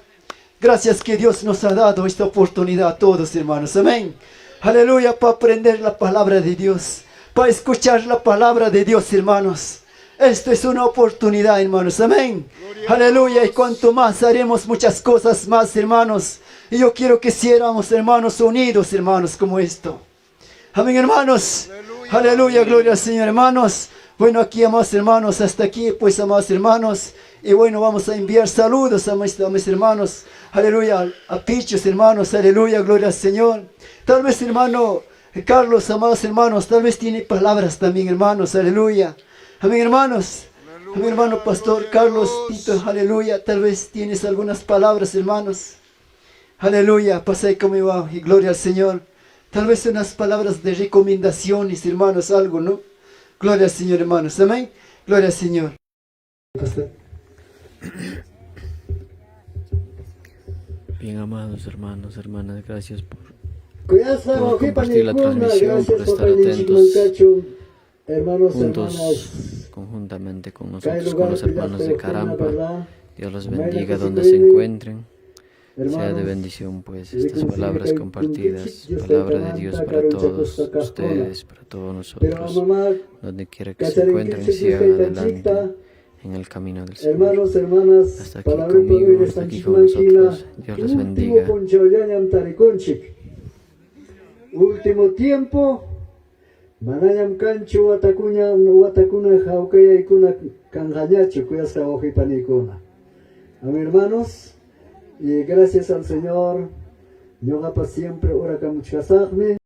Gracias que Dios nos ha dado esta oportunidad a todos, hermanos. Amén. Aleluya, para aprender la palabra de Dios. Para escuchar la palabra de Dios, hermanos. Esto es una oportunidad, hermanos. Amén. Aleluya. Y cuanto más haremos muchas cosas más, hermanos. Y yo quiero que hiciéramos, hermanos, unidos, hermanos, como esto. Amén, hermanos. Aleluya, gloria al Señor, hermanos. Bueno, aquí, amados hermanos, hasta aquí, pues, amados hermanos. Y bueno, vamos a enviar saludos a mis hermanos. Aleluya, a Pichos, hermanos. Aleluya, gloria al Señor. Tal vez, hermano Carlos, amados hermanos, tal vez tiene palabras también, hermanos. Aleluya. Amén, hermanos. Amén, hermano Pastor Carlos Tito. Aleluya. Tal vez tienes algunas palabras, hermanos. Aleluya. Pasa ahí conmigo va. Y gloria al Señor. Tal vez unas palabras de recomendaciones, hermanos, algo, ¿no? Gloria al Señor, hermanos. Amén. Gloria al Señor. Bien, amados hermanos, hermanas, gracias por compartir la transmisión, por estar atentos juntos, conjuntamente con nosotros, con los hermanos de Carampa. Dios los bendiga donde se encuentren. Sea de bendición pues estas palabras compartidas, palabra de Dios para todos ustedes, para todos nosotros, donde quiera que se encuentren y sigan adelante en el camino del Señor. Hasta aquí conmigo, hasta aquí con nosotros. Dios les bendiga. Último tiempo, manayam cancho watakuna jaukaya ikuna kangañacho kuyasa ojipanikuna. Amén, hermanos. Y gracias al Señor, Yoga para siempre, ora kamuchkasakme.